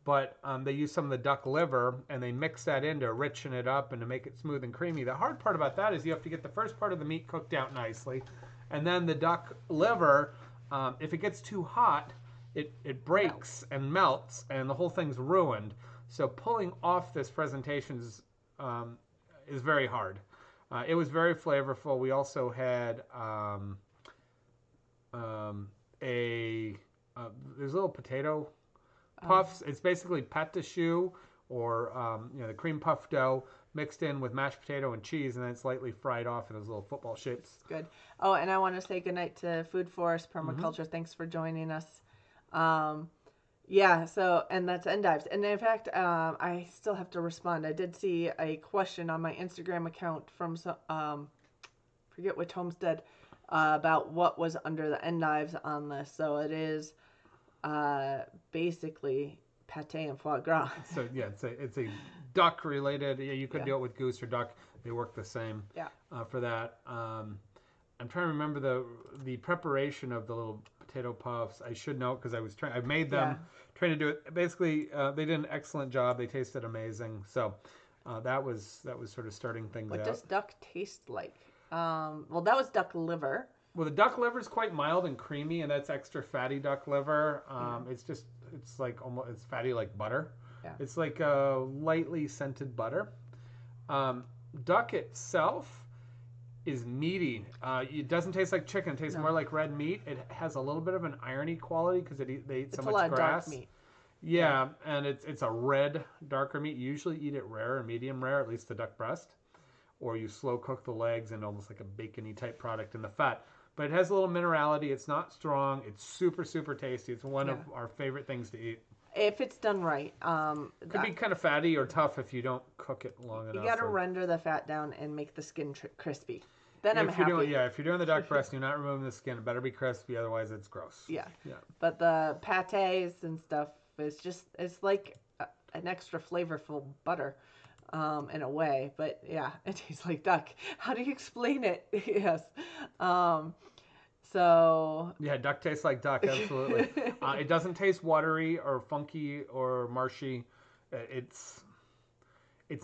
but they use some of the duck liver and they mix that in to richen it up and to make it smooth and creamy. The hard part about that is you have to get the first part of the meat cooked out nicely, and then the duck liver, if it gets too hot, it breaks and melts and the whole thing's ruined. So pulling off this presentation is very hard. It was very flavorful. We also had there's little potato puffs. It's basically pâte de choux or the cream puff dough mixed in with mashed potato and cheese, and then slightly fried off in those little football shapes. Good. Oh, and I want to say goodnight to Food Forest Permaculture. Mm-hmm. Thanks for joining us. So, and that's Endives. And in fact, I still have to respond. I did see a question on my Instagram account from forget which homestead, about what was under the endives on this. So it is basically pate and foie gras. So yeah, it's a duck related. Yeah, you could Yeah. do it with goose or duck. They work the same Yeah. for that. I'm trying to remember the preparation of the little potato puffs. I should know because I made Yeah. them, trying to do it. Basically, they did an excellent job. They tasted amazing. So that was sort of starting things What out. does duck taste like? Well, that was duck liver. Well, the duck liver is quite mild and creamy, and that's extra fatty duck liver. It's like almost it's fatty like butter. Yeah. It's like a lightly scented butter. Um, Duck itself is meaty. It doesn't taste like chicken. It tastes No. more like red meat. It has a little bit of an irony quality because they eat so It's a much lot of grass. dark meat. Yeah, and it's a red, darker meat. You usually eat it rare or medium rare, at least the duck breast, or you slow cook the legs and almost like a bacony type product in the fat. But it has a little minerality. It's not strong. It's super, super tasty. It's one of our favorite things to eat. If it's done right. Could be kind of fatty or tough if you don't cook it long enough. You got to render the fat down and make the skin crispy. Then I'm happy. If you're doing the duck breast, you're not removing the skin. It better be crispy, otherwise it's gross. Yeah. Yeah. But the pates and stuff is it's like an extra flavorful butter. In a way, but yeah, it tastes like duck. How do you explain it? Yes. So yeah, duck tastes like duck. Absolutely. It doesn't taste watery or funky or marshy. It's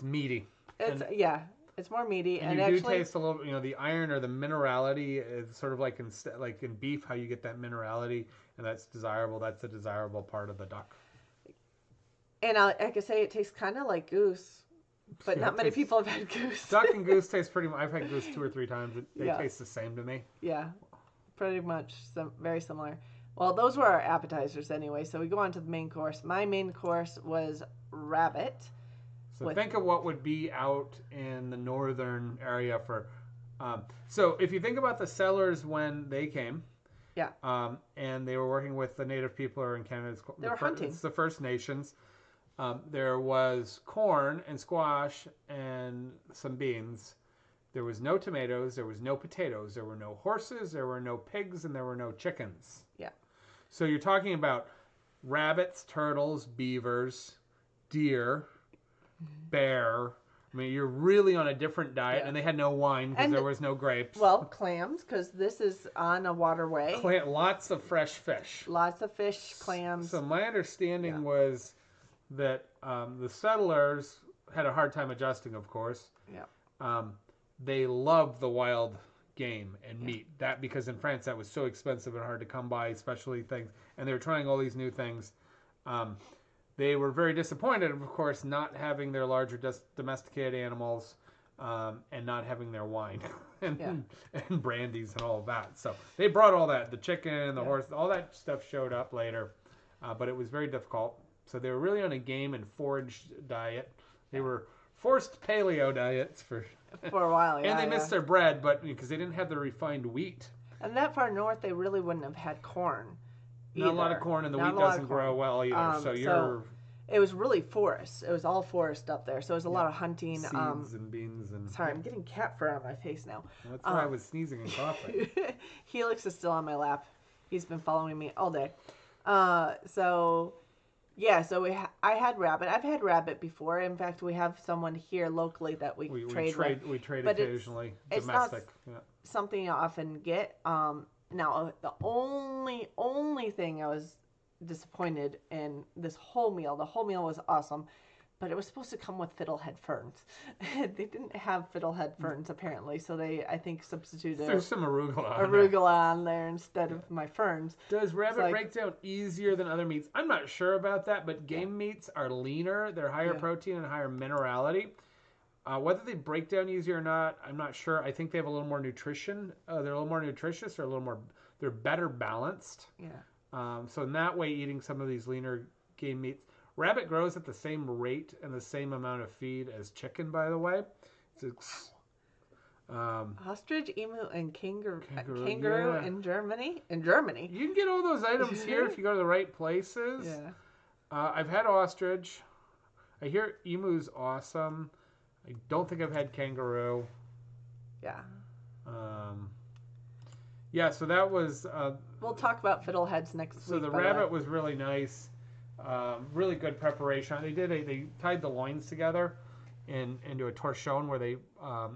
meaty. It's more meaty, and you do taste a little. The iron or the minerality is sort of like in beef, how you get that minerality, and that's desirable. That's a desirable part of the duck. And I could say it tastes kind of like goose. But yeah, not many people have had goose. Duck and goose taste pretty much. I've had goose 2 or 3 times. They taste the same to me. Yeah, pretty much. Very similar. Well, those were our appetizers anyway. So we go on to the main course. My main course was rabbit. So think of what would be out in the northern area for. So if you think about the settlers when they came. Yeah. And they were working with the native people or in Canada. They were hunting. It's the First Nations. There was corn and squash and some beans. There was no tomatoes. There was no potatoes. There were no horses. There were no pigs. And there were no chickens. Yeah. So you're talking about rabbits, turtles, beavers, deer, bear. I mean, you're really on a different diet. And they had no wine because there was no grapes. Well, clams, because this is on a waterway. Lots of fresh fish. Lots of fish, clams. So my understanding was that the settlers had a hard time adjusting, of course. Yeah. They loved the wild game and meat. That because in France that was so expensive and hard to come by, especially things. And they were trying all these new things. They were very disappointed, of course, not having their larger domesticated animals and not having their wine and brandies and all of that. So they brought all that, the chicken, the horse, all that stuff showed up later. But it was very difficult. So they were really on a game and forage diet. They were forced paleo diets for a while, yeah. And they missed their bread, but because they didn't have the refined wheat. And that far north, they really wouldn't have had corn. Not a lot of corn, and the wheat doesn't grow well either. So it was really forest. It was all forest up there. So it was a lot of hunting. Seeds and beans and. Sorry, I'm getting cat fur on my face now. That's why I was sneezing and coughing. Helix is still on my lap. He's been following me all day. So I had rabbit. I've had rabbit before. In fact, we have someone here locally that we trade with. We trade but occasionally. It's domestic. Not something you often get. Now, the only thing I was disappointed in the whole meal was awesome, but it was supposed to come with fiddlehead ferns. They didn't have fiddlehead ferns apparently, so I think substituted There's some arugula on there instead of my ferns. Does rabbit break down easier than other meats? I'm not sure about that, but game meats are leaner. They're higher protein and higher minerality. Whether they break down easier or not, I'm not sure. I think they have a little more nutrition. They're a little more nutritious or they're better balanced. Yeah. So in that way, eating some of these leaner game meats. Rabbit grows at the same rate and the same amount of feed as chicken, by the way. Ostrich, emu, and kangaroo in Germany. In Germany, you can get all those items here if you go to the right places. Yeah. I've had ostrich. I hear emu's awesome. I don't think I've had kangaroo. Yeah. So that was. We'll talk about fiddleheads next week. So the rabbit was really nice. Really good preparation. They tied the loins together into a torchon where they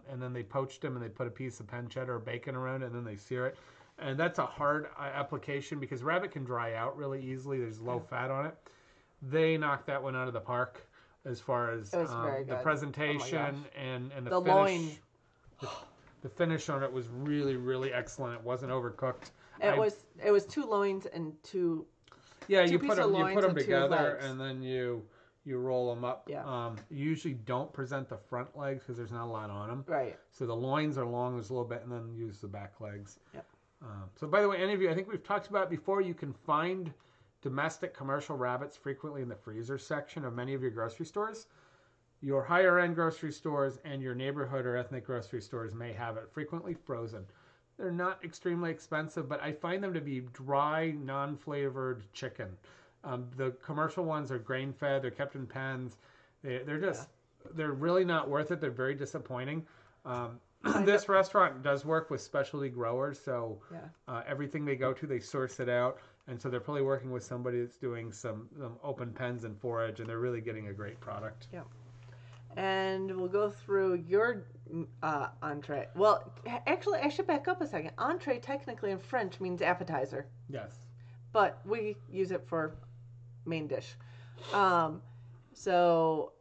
and then they poached them and they put a piece of pancetta or bacon around it and then they sear it. And that's a hard application because rabbit can dry out really easily. There's low fat on it. They knocked that one out of the park as far as It was very the good. presentation Oh and the the finish. loin. The finish on it was really, really excellent. It wasn't overcooked. It was two loins and two. Yeah, Two you pieces put of them loins and two together legs. and then you roll them up. Yeah. You usually don't present the front legs because there's not a lot on them. Right. So the loins are long, there's a little bit, and then use the back legs. Yep. So by the way, any of you, I think we've talked about it before, you can find domestic commercial rabbits frequently in the freezer section of many of your grocery stores. Your higher end grocery stores and your neighborhood or ethnic grocery stores may have it frequently frozen. They're not extremely expensive, but I find them to be dry, non-flavored chicken. The commercial ones are grain-fed. They're kept in pens. They're really not worth it. They're very disappointing. This restaurant does work with specialty growers, so everything they go to, they source it out. And so they're probably working with somebody that's doing some open pens and forage, and they're really getting a great product. Yeah. And we'll go through your entree. Well, actually, I should back up a second. Entree, technically in French, means appetizer. Yes. But we use it for main dish. So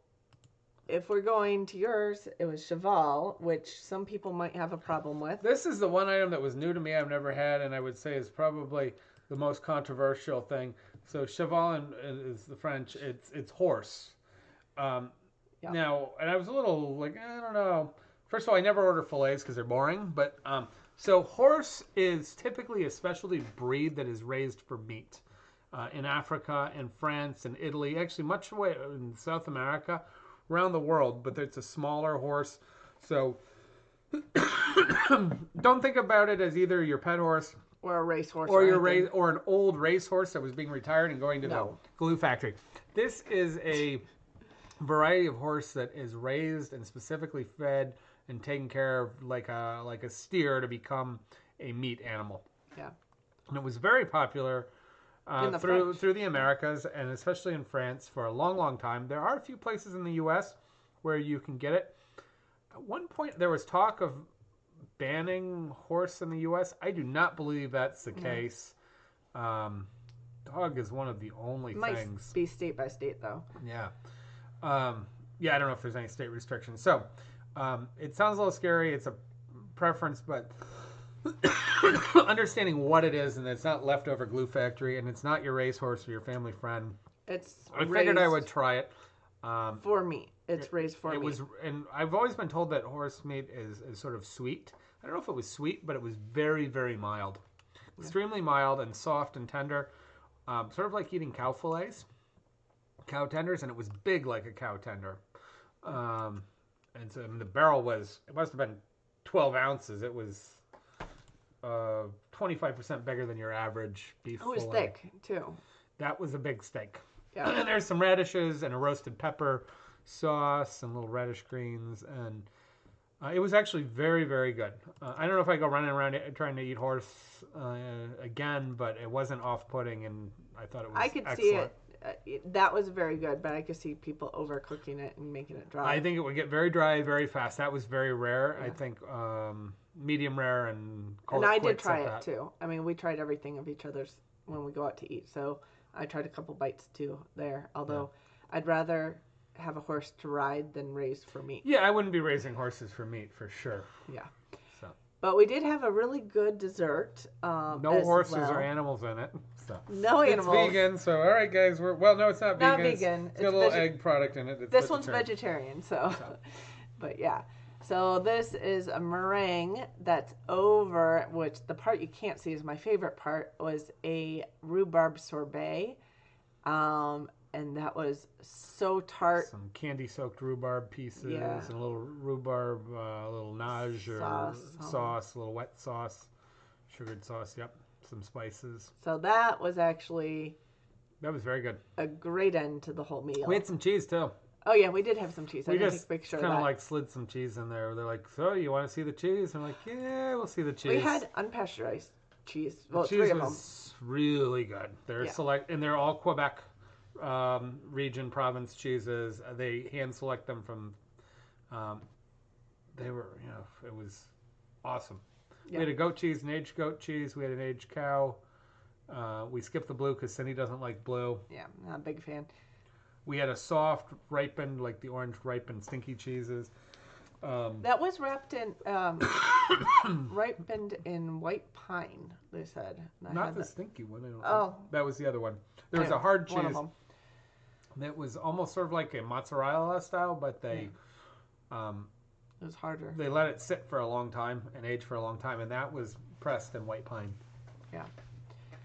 if we're going to yours, it was cheval, which some people might have a problem with. This is the one item that was new to me I've never had, and I would say is probably the most controversial thing. So cheval is the French. It's horse. Now, and I was a little like, I don't know. First of all, I never order fillets because they're boring. But so horse is typically a specialty breed that is raised for meat. In Africa and France and Italy, actually much away in South America, around the world, but it's a smaller horse. So don't think about it as either your pet horse or a racehorse or an old racehorse that was being retired and going to the glue factory. This is a variety of horse that is raised and specifically fed and taken care of like a steer to become a meat animal. Yeah. And it was very popular through the Americas and especially in France for a long, long time. There are a few places in the U.S. where you can get it. At one point, there was talk of banning horse in the U.S. I do not believe that's the case. Dog is one of the only things. Might be state by state, though. Yeah. I don't know if there's any state restrictions. So it sounds a little scary. It's a preference, but understanding what it is and it's not leftover glue factory and it's not your racehorse or your family friend. I figured I would try it. For meat. It's raised for meat. And I've always been told that horse meat is sort of sweet. I don't know if it was sweet, but it was very, very mild. Extremely mild and soft and tender. Sort of like eating cow fillets. Cow tenders, and it was big like a cow tender. And so the barrel it must have been 12 ounces. It was 25% bigger than your average beef fillet. It was thick, too. That was a big steak. Yeah. And there's some radishes and a roasted pepper sauce and little radish greens. And it was actually very, very good. I don't know if I go running around trying to eat horse again, but it wasn't off-putting, and I thought it was excellent. I could see it. That was very good, but I could see people overcooking it and making it dry. I think it would get very dry very fast. That was very rare. Yeah. I think medium rare and cold. And I did try it too. I mean, we tried everything of each other's when we go out to eat. So I tried a couple bites too there. Although I'd rather have a horse to ride than raise for meat. Yeah, I wouldn't be raising horses for meat for sure. Yeah. So. But we did have a really good dessert. No horses or animals in it. So. No animals. It's vegan, so all right, guys. No, it's not vegan. Not vegan. It's got a little egg product in it. This one's vegetarian, so. But yeah. So this is a meringue that's over, which the part you can't see is my favorite part, was a rhubarb sorbet. And that was so tart. Some candy-soaked rhubarb pieces and a little rhubarb, a little nage or sauce, a little wet sauce, sugared sauce, some spices. So that was actually... That was very good. A great end to the whole meal. We had some cheese, too. Oh, yeah, we did have some cheese. We just kind of like slid some cheese in there. They're like, so you want to see the cheese? And I'm like, yeah, we'll see the cheese. We had unpasteurized cheese. Well, the cheese 3 of them. Was really good. They're and they're all Quebec region, province cheeses. They hand select them from. Um, they were, it was awesome. Yeah. We had a goat cheese, an aged goat cheese. We had an aged cow. We skipped the blue because Cindy doesn't like blue. Yeah, not a big fan. We had a soft, ripened, like the orange ripened stinky cheeses. That was wrapped in, ripened in white pine, they said. Not the stinky one, I don't Oh. think. That was the other one. There was Yeah, a hard one of cheese them. that was almost sort of like a mozzarella style, but they It was harder. they let it sit for a long time and age for a long time, and that was pressed in white pine. Yeah.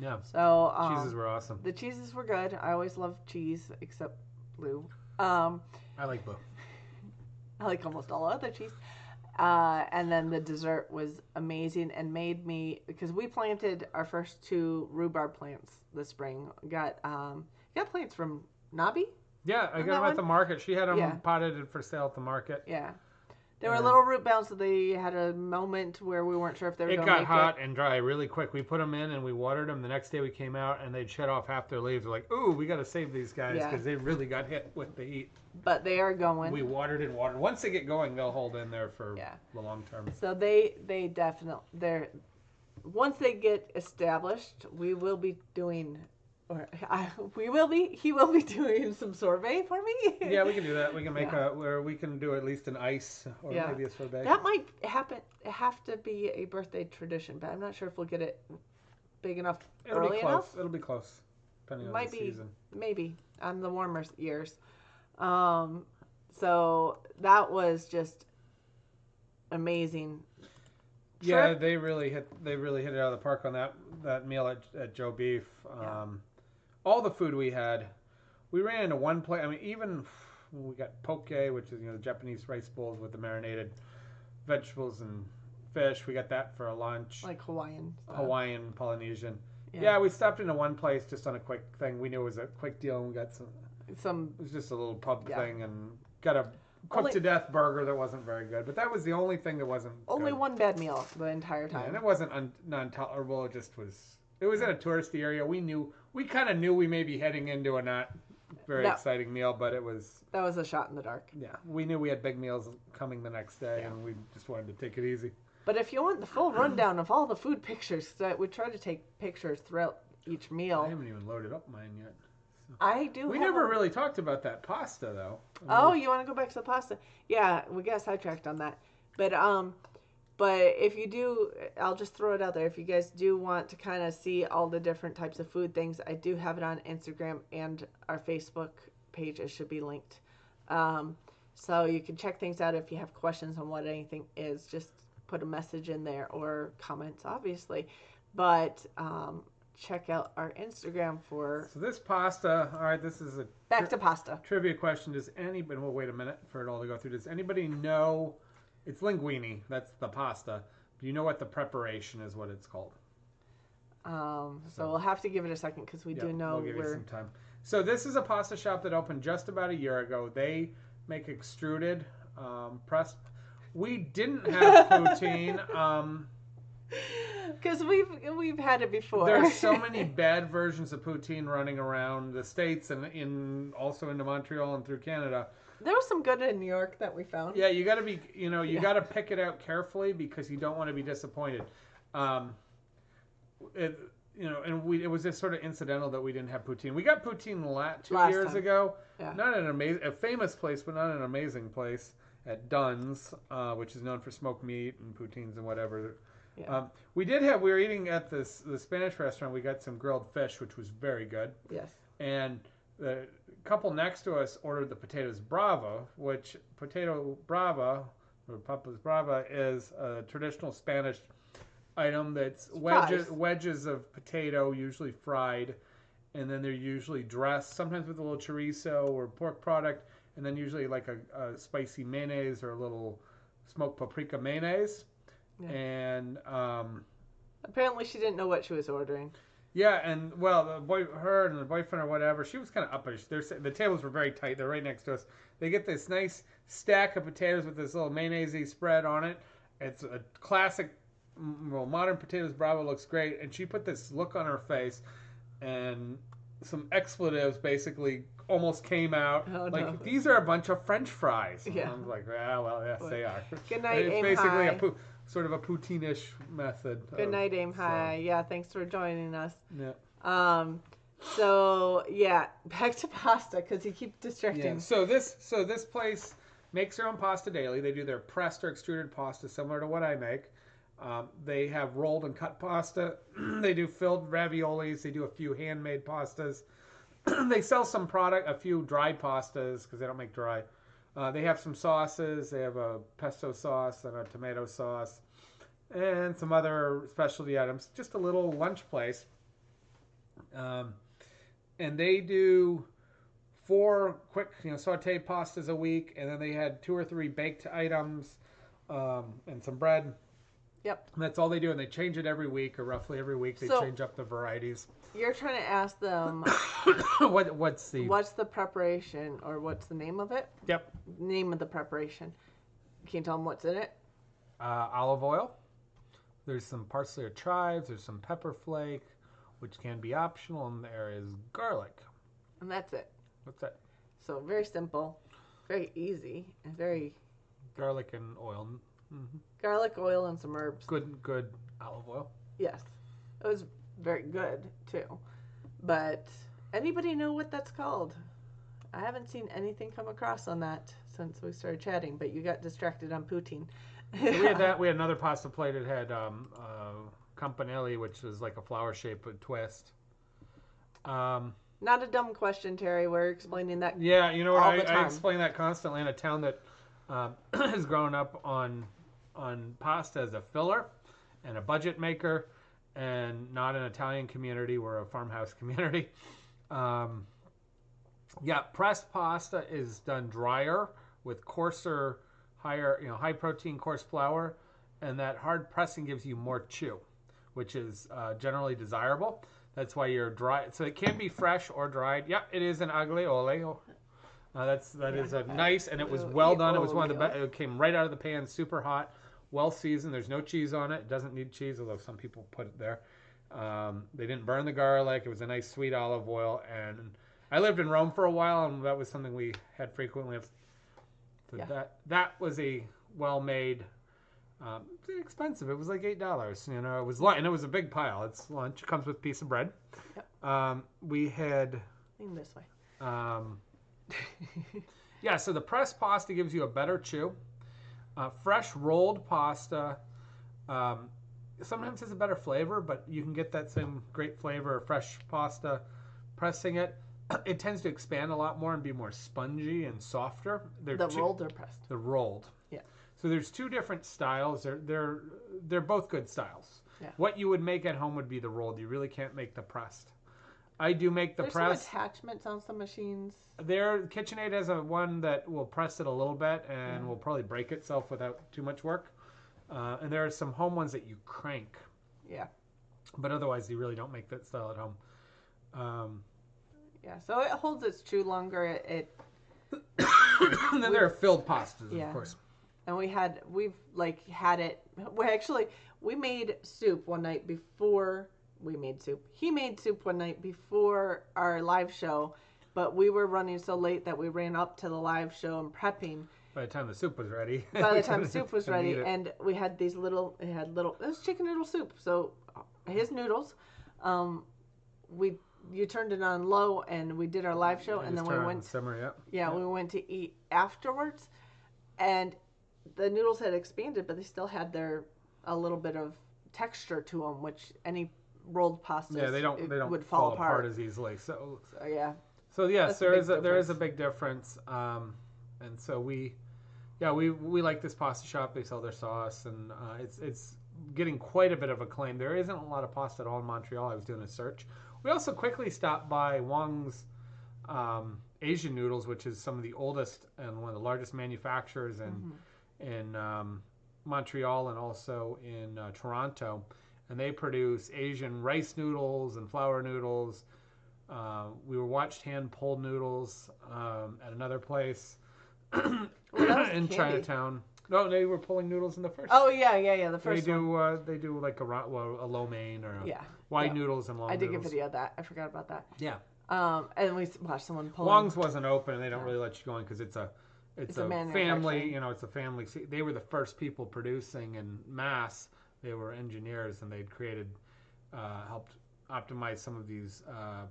Yeah. So Cheeses were awesome. the cheeses were good. I always love cheese except blue. I like blue. I like almost all other cheese. And then the dessert was amazing and made me, because we planted our first 2 rhubarb plants this spring. Got plants from Nabi. Yeah, I got them at the market. She had them potted for sale at the market. Yeah. They were a little root bound, so they had a moment where we weren't sure if they were going to make it. It got hot and dry really quick. We put them in and we watered them. The next day we came out and they'd shed off half their leaves. We're like, ooh, we got to save these guys because they really got hit with the heat. But they are going. We watered and watered. Once they get going, they'll hold in there for the long term. So they definitely, once they get established, we will be doing... he will be doing some sorbet for me. Yeah, we can do that. We can make where we can do at least an ice or maybe a sorbet. That might have to be a birthday tradition, but I'm not sure if we'll get it big enough early enough. It'll be close, depending on the season. Maybe on the warmer years. So that was just amazing. Yeah, they really hit it out of the park on that meal at Joe Beef. All the food we had, we ran into one place. I mean, even we got poke, which is the Japanese rice bowls with the marinated vegetables and fish. We got that for a lunch. Like Hawaiian. Hawaiian, Polynesian. Yeah, we stopped into one place just on a quick thing. We knew it was a quick deal, and we got some. It was just a little pub thing, and got a cooked to death burger that wasn't very good. But that was the only thing that wasn't. Only good. One bad meal the entire time. Yeah, and it wasn't non-tolerable. It just was. It was in a touristy area. We kind of knew we may be heading into a not very exciting meal, but it was. That was a shot in the dark. Yeah, we knew we had big meals coming the next day, and we just wanted to take it easy. But if you want the full rundown of all the food pictures, we try to take pictures throughout each meal. I haven't even loaded up mine yet. So. I do. We never really talked about that pasta, though. You want to go back to the pasta? Yeah, we got sidetracked on that. But if you do, I'll just throw it out there. If you guys do want to kind of see all the different types of food things, I do have it on Instagram and our Facebook page. It should be linked. So you can check things out if you have questions on what anything is. Just put a message in there or comments, obviously. But check out our Instagram for... So this pasta, all right, this is a... Back to pasta. Trivia question. Does anybody... We'll wait a minute for it all to go through. Does anybody know... It's linguine. That's the pasta. Do you know what the preparation is, what it's called? So we'll have to give it a second because we do know we'll give you some time. So this is a pasta shop that opened just about a year ago. They make extruded, pressed. We didn't have poutine. Because we've had it before. There's so many bad versions of poutine running around the States and also into Montreal and through Canada. There was some good in New York that we found. Yeah, you got to be, got to pick it out carefully because you don't want to be disappointed. It was just sort of incidental that we didn't have poutine. We got poutine last 2 years ago. Yeah. Not a famous place, but not an amazing place at Dunn's, which is known for smoked meat and poutines and whatever. Yeah. We were eating at the Spanish restaurant. We got some grilled fish, which was very good. Yes. And the couple next to us ordered the potatoes brava, which potato brava, or papas brava, is a traditional Spanish item that's wedges of potato, usually fried, and then they're usually dressed, sometimes with a little chorizo or pork product, and then usually like a spicy mayonnaise or a little smoked paprika mayonnaise. Yeah. And apparently she didn't know what she was ordering. Yeah, and her and the boyfriend or whatever, she was kind of uppish. The tables were very tight. They're right next to us. They get this nice stack of potatoes with this little mayonnaise spread on it. It's a classic, modern potatoes bravo. Looks great. And she put this look on her face, and some expletives basically almost came out. Oh no. Like, these are a bunch of French fries. And Yeah. I was like, well, yes, they are. Good night, It's aim basically high. sort of a poutine-ish method. Good night, aim So, high. Yeah, thanks for joining us. yeah. So yeah, back to pasta because you keep distracting. Yeah. So this place makes their own pasta daily. They do their pressed or extruded pasta similar to what I make. They have rolled and cut pasta. They do filled raviolis. They do a few handmade pastas. They sell some product, a few dried pastas because they don't make dry. They have some sauces. They have a pesto sauce and a tomato sauce and some other specialty items. Just a little lunch place. And they do 4 quick, sauteed pastas a week, and then they had 2 or 3 baked items and some bread. Yep. And that's all they do, and they change it every week, or roughly every week. They change up the varieties. You're trying to ask them what's the preparation, or what's the name of it? Yep. Name of the preparation. Can you tell them what's in it? Olive oil. There's some parsley or chives. There's some pepper flake, which can be optional, and there is garlic. And that's it. What's that? So very simple, very easy, and very... Garlic and oil. Mm-hmm. Garlic, oil, and some herbs. Good olive oil. Yes. It was very good, too. But anybody know what that's called? I haven't seen anything come across on that since we started chatting, but you got distracted on poutine. We had that. We had another pasta plate. It had campanelli, which was like a flower-shaped twist. Not a dumb question, Terry. We're explaining that. Yeah, you know what? I explain that constantly in a town that has grown up on pasta as a filler and a budget maker, and not an Italian community. We're a farmhouse community. Pressed pasta is done drier with coarser, high protein coarse flour, and that hard pressing gives you more chew, which is generally desirable. That's why you're dry. So it can be fresh or dried. Yep, it is an aglio. That is a nice, and it was well done. It was one of the best. It came right out of the pan, super hot, well seasoned. There's no cheese on it. It doesn't need cheese, although some people put it there. They didn't burn the garlic. It was a nice sweet olive oil. And I lived in Rome for a while, and that was something we had frequently. So that was a well-made. Expensive. It was like $8. It was lunch, and it was a big pile. It's lunch. It comes with a piece of bread. Yep. We had. In this way. So the pressed pasta gives you a better chew. Fresh rolled pasta sometimes has a better flavor, but you can get that same great flavor of fresh pasta pressing it. It tends to expand a lot more and be more spongy and softer. Rolled or pressed? The rolled. Yeah. So there's 2 different styles. They're both good styles. Yeah. What you would make at home would be the rolled. You really can't make the pressed. I do make the There's press. some attachments on some machines. KitchenAid has one that will press it a little bit and will probably break itself without too much work. And there are some home ones that you crank. Yeah. But otherwise, you really don't make that style at home. So it holds its chew longer. And then there are filled pastas, of course. And we've had it. We made soup one night before we made soup. He made soup one night before our live show, but we were running so late that we ran up to the live show and prepping. By the time the soup was ready. By the time soup was ready, and we had it was chicken noodle soup. So his noodles, you turned it on low, and we did our live show, and then we went simmer, we went to eat afterwards, and the noodles had expanded, but they still had a little bit of texture to them, which any rolled pastas they don't would fall apart as easily. So yes, there is a big difference, and so we like this pasta shop. They sell their sauce, and it's getting quite a bit of acclaim. There isn't a lot of pasta at all in Montreal. I was doing a search. We also quickly stopped by Wang's Asian noodles, which is some of the oldest and one of the largest manufacturers in Montreal and also in Toronto. And they produce Asian rice noodles and flour noodles. We watched hand-pulled noodles at another place in Chinatown. No, they were pulling noodles in the first. Oh yeah. The first they do like a lo mein or wide noodles and long I did noodles. get video of that. I forgot about that. Yeah. And we watched someone pulling. Wong's wasn't open, and they don't No. really let you go in because it's a It's a family. manufacturing. You know, it's a family. See, they were the first people producing in mass. They were engineers, and they'd created, helped optimize some of these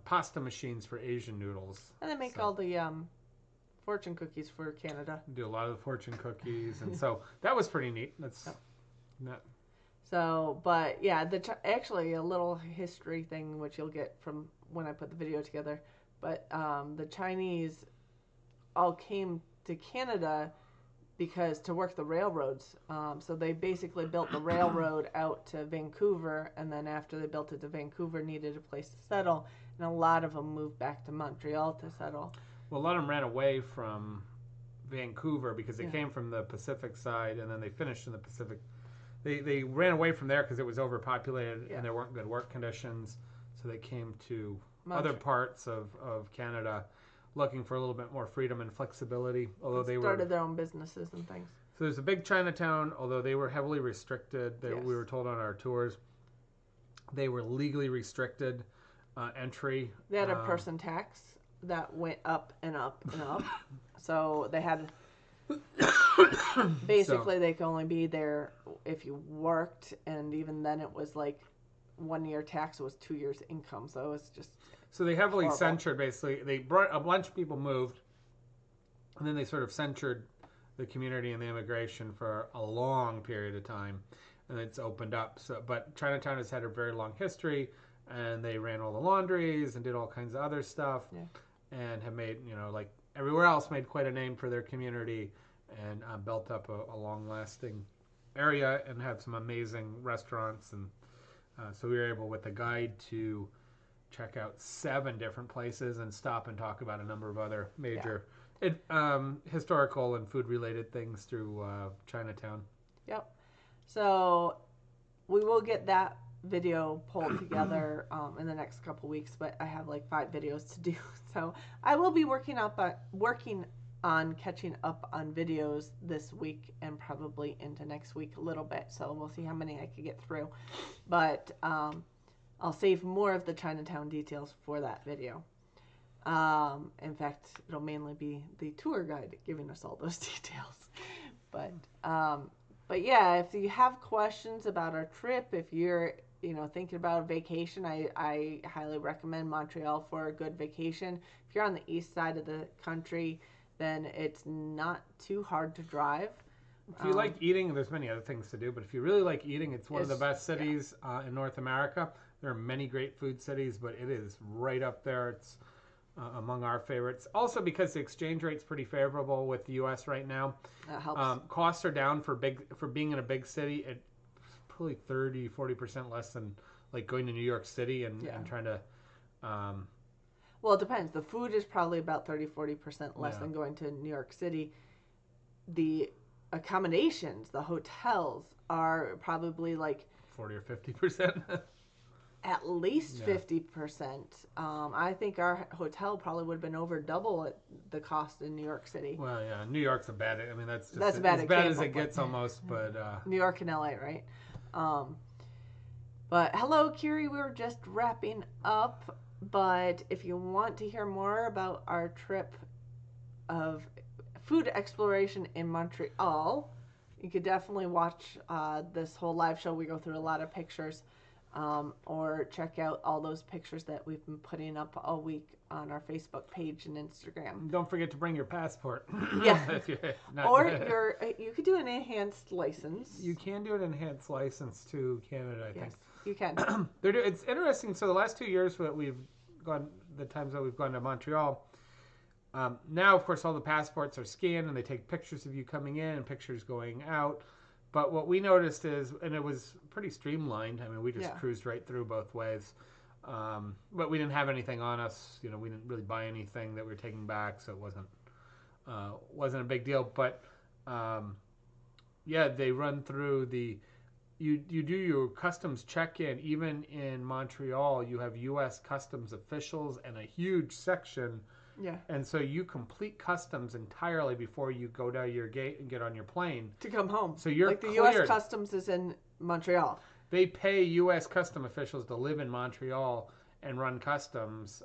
pasta machines for Asian noodles. And they make So, all the fortune cookies for Canada. do a lot of the fortune cookies, and so that was pretty neat. That's Yep. not. So, but yeah, actually a little history thing which you'll get from when I put the video together. But the Chinese all came to Canada because to work the railroads. So they basically built the railroad out to Vancouver, and then after they built it to Vancouver, needed a place to settle, and a lot of them moved back to Montreal to settle. Well, a lot of them ran away from Vancouver because they Yeah. came from the Pacific side, and then they finished in the Pacific. They ran away from there because it was overpopulated Yeah. and there weren't good work conditions. So they came to Montreal. other parts of Canada looking for a little bit more freedom and flexibility. Although they Started their own businesses and things. So there's a big Chinatown, although they were heavily restricted. Yes. We were told on our tours they were legally restricted entry. They had a person tax that went up and up and up. So they had basically they could only be there if you worked, and even then it was like 1 year tax was 2 years income. So it was just So they heavily horrible. censored, basically. They brought a bunch of people moved, and then they sort of censored the community and the immigration for a long period of time, and it's opened up. So, but Chinatown has had a very long history, and they ran all the laundries and did all kinds of other stuff, Yeah. and have made, you know, like everywhere else, made quite a name for their community, and built up a long-lasting area, and have some amazing restaurants. And so we were able, with a guide, to check out 7 different places and stop and talk about a number of other major historical and food related things through Chinatown. Yep. So we will get that video pulled together in the next couple weeks, but I have like 5 videos to do. So I will be working on catching up on videos this week and probably into next week a little bit. So we'll see how many I can get through. But I'll save more of the Chinatown details for that video. In fact, it'll mainly be the tour guide giving us all those details. But yeah, if you have questions about our trip, if you're thinking about a vacation, I highly recommend Montreal for a good vacation. If you're on the east side of the country, then it's not too hard to drive. If you like eating, there's many other things to do, but if you really like eating, it's one of the best cities in North America. There are many great food cities, but it is right up there. It's among our favorites. Also because the exchange rate's pretty favorable with the U.S. right now. That helps. Costs are down for being in a big city. It's probably 30-40% less than like going to New York City and trying to. Well, it depends. The food is probably about 30-40% less Yeah. than going to New York City. The accommodations, the hotels, are probably like 40 or 50%. at least Yeah. 50%. I think our hotel probably would have been over double at the cost in New York City. Well, yeah, New York's a bad. I mean, that's just That's a bad as bad as example, it gets almost. But New York and LA, right? But hello, Kiri. We were just wrapping up. But if you want to hear more about our trip of food exploration in Montreal, you could definitely watch this whole live show. We go through a lot of pictures, or check out all those pictures that we've been putting up all week on our Facebook page and Instagram. don't forget to bring your passport. Yeah. If you're not- Or you could do an enhanced license. You can do an enhanced license to Canada, I think. Yes, you can. It's interesting. So the last 2 years that we've gone, the times that we've gone to Montreal, now of course all the passports are scanned and they take pictures of you coming in and pictures going out. But what we noticed is, and it was pretty streamlined. I mean, we just cruised right through both ways. But we didn't have anything on us. You know, we didn't really buy anything that we were taking back, so it wasn't a big deal. But they run through the. You do your customs check-in. Even in Montreal, you have U.S. customs officials and a huge section. Yeah. And so you complete customs entirely before you go down your gate and get on your plane. To come home. So you're like the cleared. U.S. Customs is in Montreal. They pay U.S. custom officials to live in Montreal and run customs.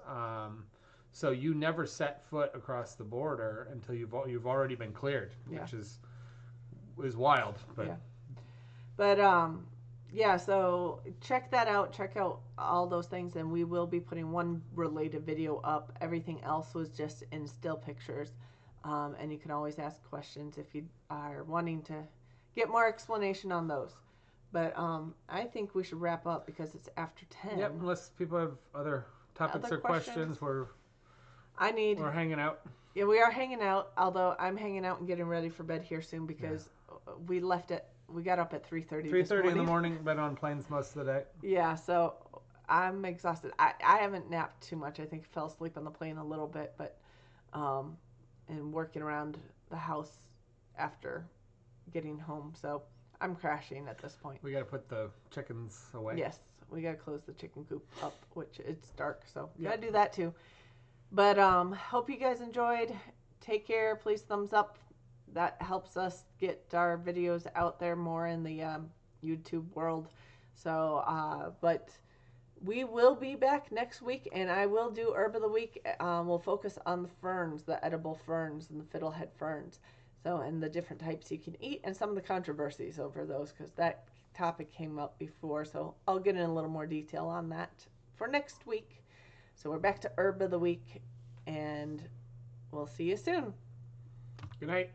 So you never set foot across the border until you've already been cleared, which is wild. But yeah. But yeah, so check that out. Check out all those things, and we will be putting one related video up. Everything else was just in still pictures. And you can always ask questions if you are wanting to get more explanation on those. But I think we should wrap up because it's after 10. Yep, unless people have other topics Other or questions, we're hanging out. Yeah, we are hanging out. Although I'm hanging out and getting ready for bed here soon because we got up at 3:30. 3:30 in the morning. Been on planes most of the day. Yeah, so I'm exhausted. I haven't napped too much. I think I fell asleep on the plane a little bit, but and working around the house after getting home. So I'm crashing at this point. We got to put the chickens away. Yes, we got to close the chicken coop up, which it's dark, so got to do that too. But hope you guys enjoyed. Take care. Please thumbs up. That helps us get our videos out there more in the YouTube world. So, but we will be back next week, and I will do Herb of the Week. We'll focus on the ferns, the edible ferns and the fiddlehead ferns. So, and the different types you can eat and some of the controversies over those, because that topic came up before. So I'll get in a little more detail on that for next week. So we're back to Herb of the Week, and we'll see you soon. Good night.